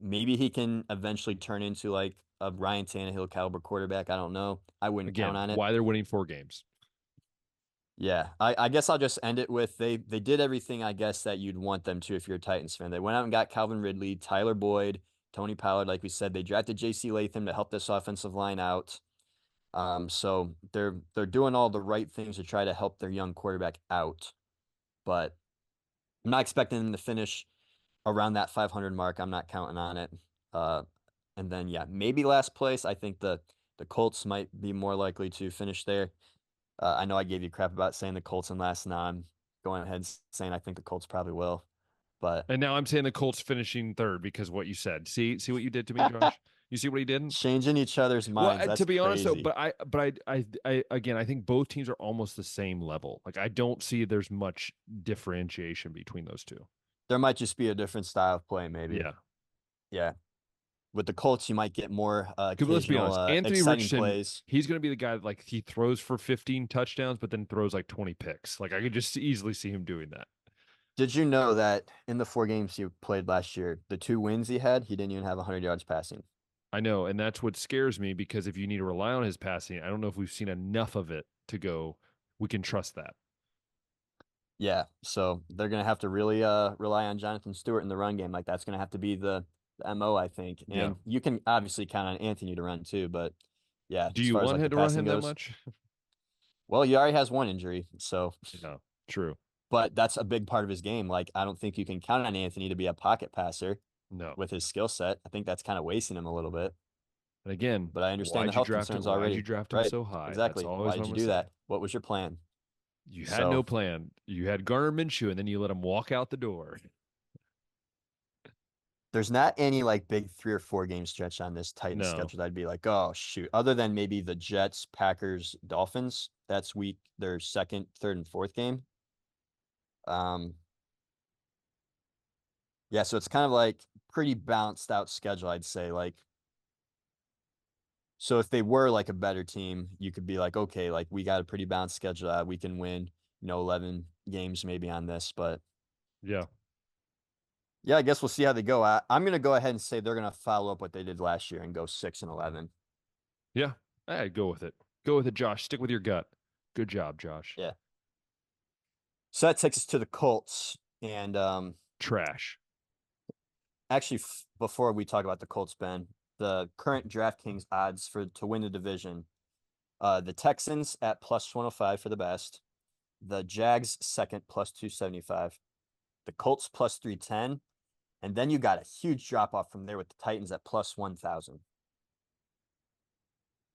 Maybe he can eventually turn into like a Ryan Tannehill caliber quarterback. I don't know. I wouldn't count on it. Why they're winning 4 games. Yeah, I guess I'll just end it with they did everything I guess that you'd want them to if you're a Titans fan. They went out and got Calvin Ridley, Tyler Boyd, Tony Pollard, like we said. They drafted J.C. Latham to help this offensive line out. So they're doing all the right things to try to help their young quarterback out. But I'm not expecting them to finish around that 500 mark. I'm not counting on it. And then, maybe last place. I think the Colts might be more likely to finish there. I know I gave you crap about saying the Colts in last. Now I'm going ahead and saying I think the Colts probably will. And now I'm saying the Colts finishing 3rd because of what you said. See what you did to me, Josh? You see what he did? Changing each other's minds. Well, to be honest, though, I again, I think both teams are almost the same level. Like I don't see there's much differentiation between those two. There might just be a different style of play, maybe. Yeah. With the Colts, you might get more let's be honest, Anthony Richardson, plays. He's going to be the guy that, like, he throws for 15 touchdowns, but then throws like 20 picks. Like I could just easily see him doing that. Did you know that in the 4 games he played last year, the 2 wins he had, he didn't even have 100 yards passing? I know, and that's what scares me because if you need to rely on his passing, I don't know if we've seen enough of it to go, we can trust that. Yeah, so they're going to have to really rely on Jonathan Stewart in the run game. Like that's going to have to be the MO, I think. And you can obviously count on Anthony to run too, but do you want him to run him that much? Well, he already has 1 injury, so true. But that's a big part of his game. Like I don't think you can count on Anthony to be a pocket passer. No, with his skill set, I think that's kind of wasting him a little bit. And again, but I understand the health concerns already. Why'd you draft him so high? Exactly. Why did you do that? What was your plan? You had no plan. You had Garner Minshew, and then you let him walk out the door. There's not any like big 3 or 4 game stretch on this Titans schedule that I'd be like, oh shoot. Other than maybe the Jets, Packers, Dolphins. That's their 2nd, 3rd, and 4th game. Yeah, so it's kind of like pretty balanced out schedule, I'd say. Like, so if they were like a better team, you could be like, okay, like we got a pretty balanced schedule. We can win, 11 games maybe on this, but yeah, I guess we'll see how they go. I'm going to go ahead and say they're going to follow up what they did last year and go 6-11. Yeah, I'd go with it. Go with it, Josh. Stick with your gut. Good job, Josh. Yeah. So that takes us to the Colts and trash. Actually, before we talk about the Colts, Ben, the current DraftKings odds to win the division, the Texans at +105 for the best, the Jags 2nd +275, the Colts +310, and then you got a huge drop off from there with the Titans at +1000.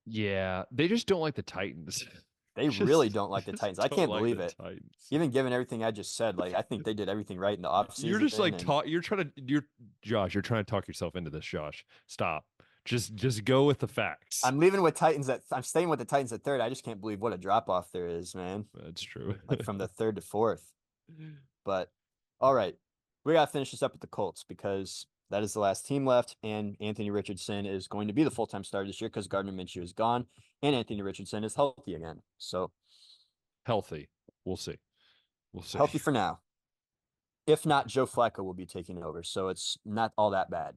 Yeah, they just don't like the Titans. They really don't like the Titans. I can't believe it. Titans. Even given everything I just said, like I think they did everything right in the offseason. You're just like you're trying to talk yourself into this, Josh. Stop. Just go with the facts. I'm staying with the Titans at third. I just can't believe what a drop off there is, man. That's true. Like from the third to fourth. But all right. We gotta finish this up with the Colts because that is the last team left, and Anthony Richardson is going to be the full-time starter this year because Gardner Minshew is gone, and Anthony Richardson is healthy again. So healthy. We'll see. Healthy for now. If not, Joe Flacco will be taking over, so it's not all that bad.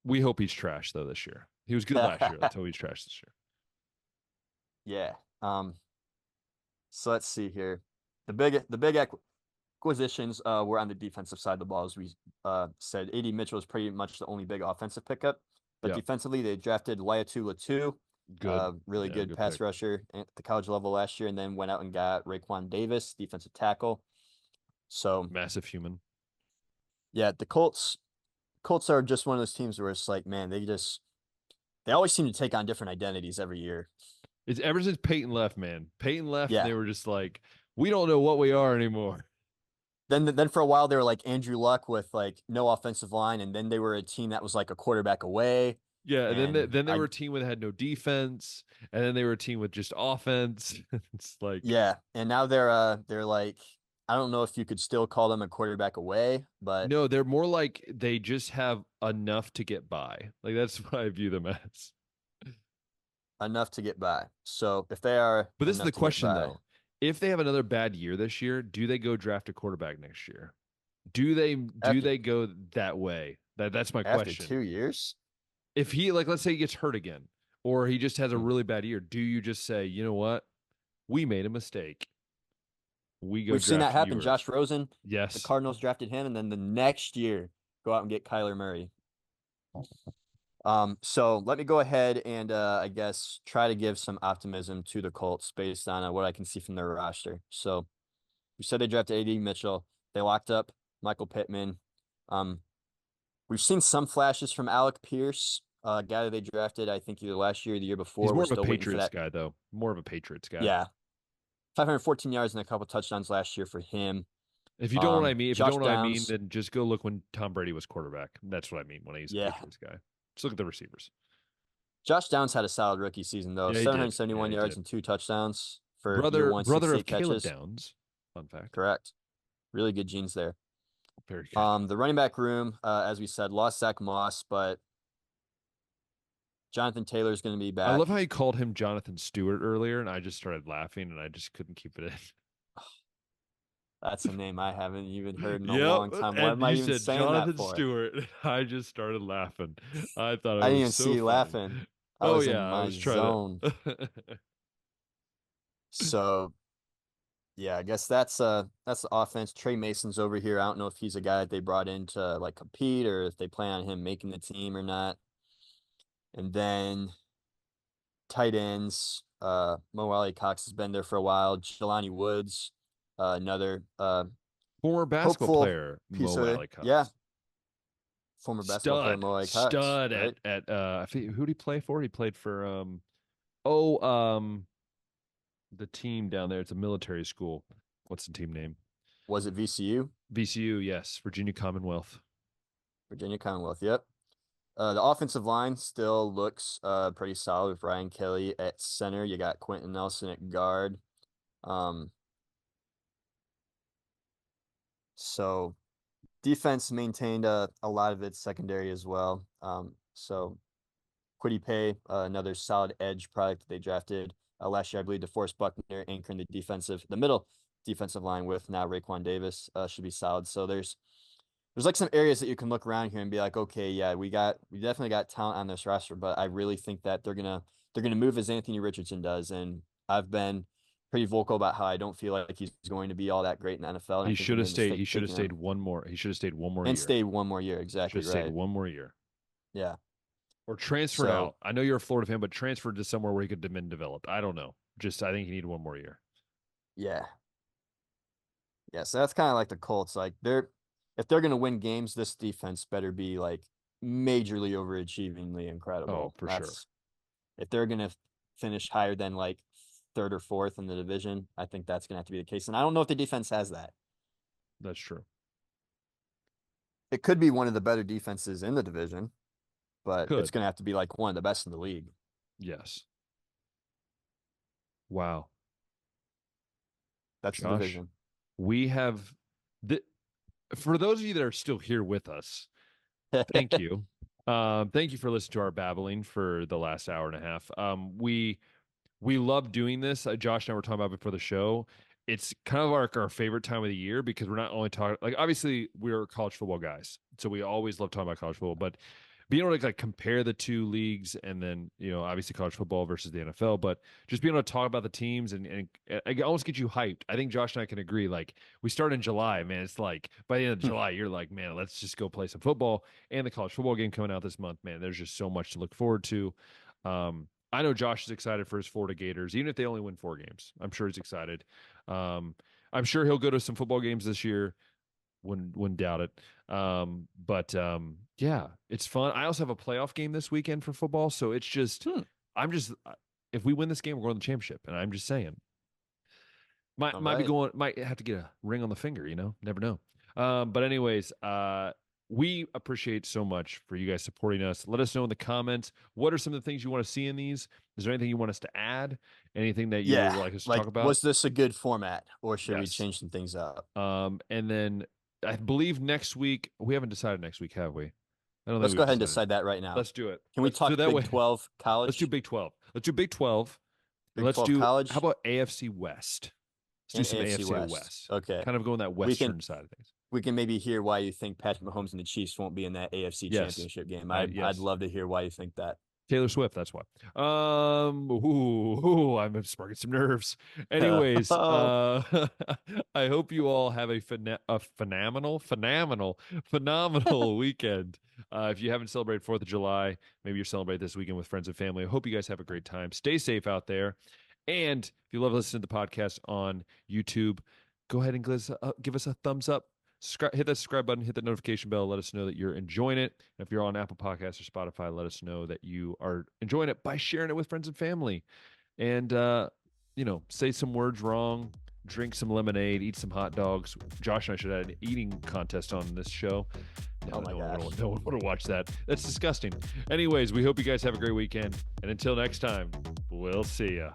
We hope he's trash though this year. He was good last year. Let's hope he's trash this year. Yeah. So let's see here. The big acquisitions were on the defensive side of the ball, as we said. A.D. Mitchell is pretty much the only big offensive pickup, but defensively they drafted Laiatu Latu, really good pass rusher at the college level last year, and then went out and got Raekwon Davis, defensive tackle. So massive human. Yeah, the Colts are just one of those teams where it's like, man, they always seem to take on different identities every year. It's ever since Peyton left, man. Peyton left, and they were just like, we don't know what we are anymore. Then for a while they were like Andrew Luck with like no offensive line, and then they were a team that was like a quarterback away. Yeah, and then they were a team that had no defense, and then they were a team with just offense. It's like and now they're like, I don't know if you could still call them a quarterback away, but no, they're more like they just have enough to get by. Like that's what I view them as. Enough to get by. So if they are, but this is the question though. If they have another bad year this year, do they go draft a quarterback next year? Do they go that way? That's my question. After 2 years? If he let's say he gets hurt again, or he just has a really bad year, do you just say, you know what? We made a mistake. We've seen that happen. Josh Rosen. Yes. The Cardinals drafted him, and then the next year go out and get Kyler Murray. So let me go ahead and I guess try to give some optimism to the Colts based on what I can see from their roster. So we said they drafted A.D. Mitchell. They locked up Michael Pittman. We've seen some flashes from Alec Pierce, a guy that they drafted, I think either last year or the year before. He's more of a Patriots guy, though. More of a Patriots guy. Yeah. 514 yards and a couple touchdowns last year for him. If you don't know what I mean, then just go look when Tom Brady was quarterback. That's what I mean when I use a Patriots guy. Just look at the receivers. Josh Downs had a solid rookie season, though. 771 yards and 2 touchdowns for brother of catches. Caleb Downs. Fun fact. Correct. Really good genes there. Very good. The running back room, as we said, lost Zach Moss, but Jonathan Taylor is going to be back. I love how you called him Jonathan Stewart earlier, and I just started laughing, and I just couldn't keep it in. That's a name I haven't even heard in a long time. What am I even saying Jonathan that for? Stewart. I just started laughing. I thought I it didn't was even see you laughing. I was in my zone. So, yeah, I guess that's the offense. Trey Mason's over here. I don't know if he's a guy that they brought in to like compete or if they plan on him making the team or not. And then tight ends. Mo Wally Cox has been there for a while. Jelani Woods. Another former basketball player, Mo Wally Cox. Yeah, former basketball player, Mo Wally Cox. Stud right? at who did he play for? He played for the team down there. It's a military school. What's the team name? Was it VCU? VCU, yes, Virginia Commonwealth. Virginia Commonwealth. Yep. The offensive line still looks pretty solid with Ryan Kelly at center. You got Quentin Nelson at guard. So defense maintained a lot of its secondary as well. So Kwity Paye, another solid edge product that they drafted last year, I believe. DeForest Buckner anchoring the middle defensive line with now Raekwon Davis should be solid. So there's like some areas that you can look around here and be like, okay, yeah, we definitely got talent on this roster, but I really think that they're gonna move as Anthony Richardson does, and I've been pretty vocal about how I don't feel like he's going to be all that great in the NFL. He should have stayed. He should have stayed one more. He should have stayed one more year. And stayed one more year. Exactly right. Stayed one more year. Yeah. Or transferred out. I know you're a Florida fan, but transferred to somewhere where he could have been developed. I don't know. I think he needed one more year. Yeah. Yeah. So that's kind of like the Colts. Like if they're going to win games, this defense better be like majorly overachievingly incredible. Oh, for sure. If they're going to finish higher than like third or fourth in the division. I think that's going to have to be the case. And I don't know if the defense has that. That's true. It could be one of the better defenses in the division, but Could. It's going to have to be like one of the best in the league. Yes. Wow. That's Josh, the division. We have for those of you that are still here with us, thank you. Thank you for listening to our babbling for the last hour and a half. We love doing this. Josh and I were talking about before the show. It's kind of like our favorite time of the year because we're not only talking, like, obviously we're college football guys, so we always love talking about college football, but being able to like compare the two leagues and then, obviously college football versus the NFL, but just being able to talk about the teams and it almost get you hyped. I think Josh and I can agree. Like, we start in July, man. It's like by the end of July, you're like, man, let's just go play some football. And the college football game coming out this month, man, there's just so much to look forward to. I know Josh is excited for his Florida Gators, even if they only win 4 games. I'm sure he's excited. I'm sure he'll go to some football games this year. Wouldn't doubt it. Yeah, it's fun. I also have a playoff game this weekend for football, so it's just if we win this game, we're going to the championship, and I'm just saying, might have to get a ring on the finger, never know. But anyways, we appreciate so much for you guys supporting us. Let us know in the comments, what are some of the things you want to see in these? Is there anything you want us to add? Anything that you would like us to talk about? Was this a good format, or should we change some things up? And then I believe next week, we haven't decided next week, have we? Let's go ahead and decide that right now. Let's do it. Can we talk Big 12 college? Let's do Big 12. Let's do Big 12. Let's do college. How about AFC West? Let's do some AFC West. Okay. Kind of going that Western side of things. We can maybe hear why you think Patrick Mahomes and the Chiefs won't be in that AFC Championship game. I'd love to hear why you think that. Taylor Swift, that's why. I'm sparking some nerves. Anyways, I hope you all have a phenomenal weekend. If you haven't celebrated 4th of July, maybe you're celebrating this weekend with friends and family. I hope you guys have a great time. Stay safe out there. And if you love listening to the podcast on YouTube, go ahead and give us a thumbs up. Hit that subscribe button, hit that notification bell, let us know that you're enjoying it. And if you're on Apple Podcasts or Spotify, let us know that you are enjoying it by sharing it with friends and family. And, say some words wrong, drink some lemonade, eat some hot dogs. Josh and I should have an eating contest on this show. No one would watch that. That's disgusting. Anyways, we hope you guys have a great weekend. And until next time, we'll see ya.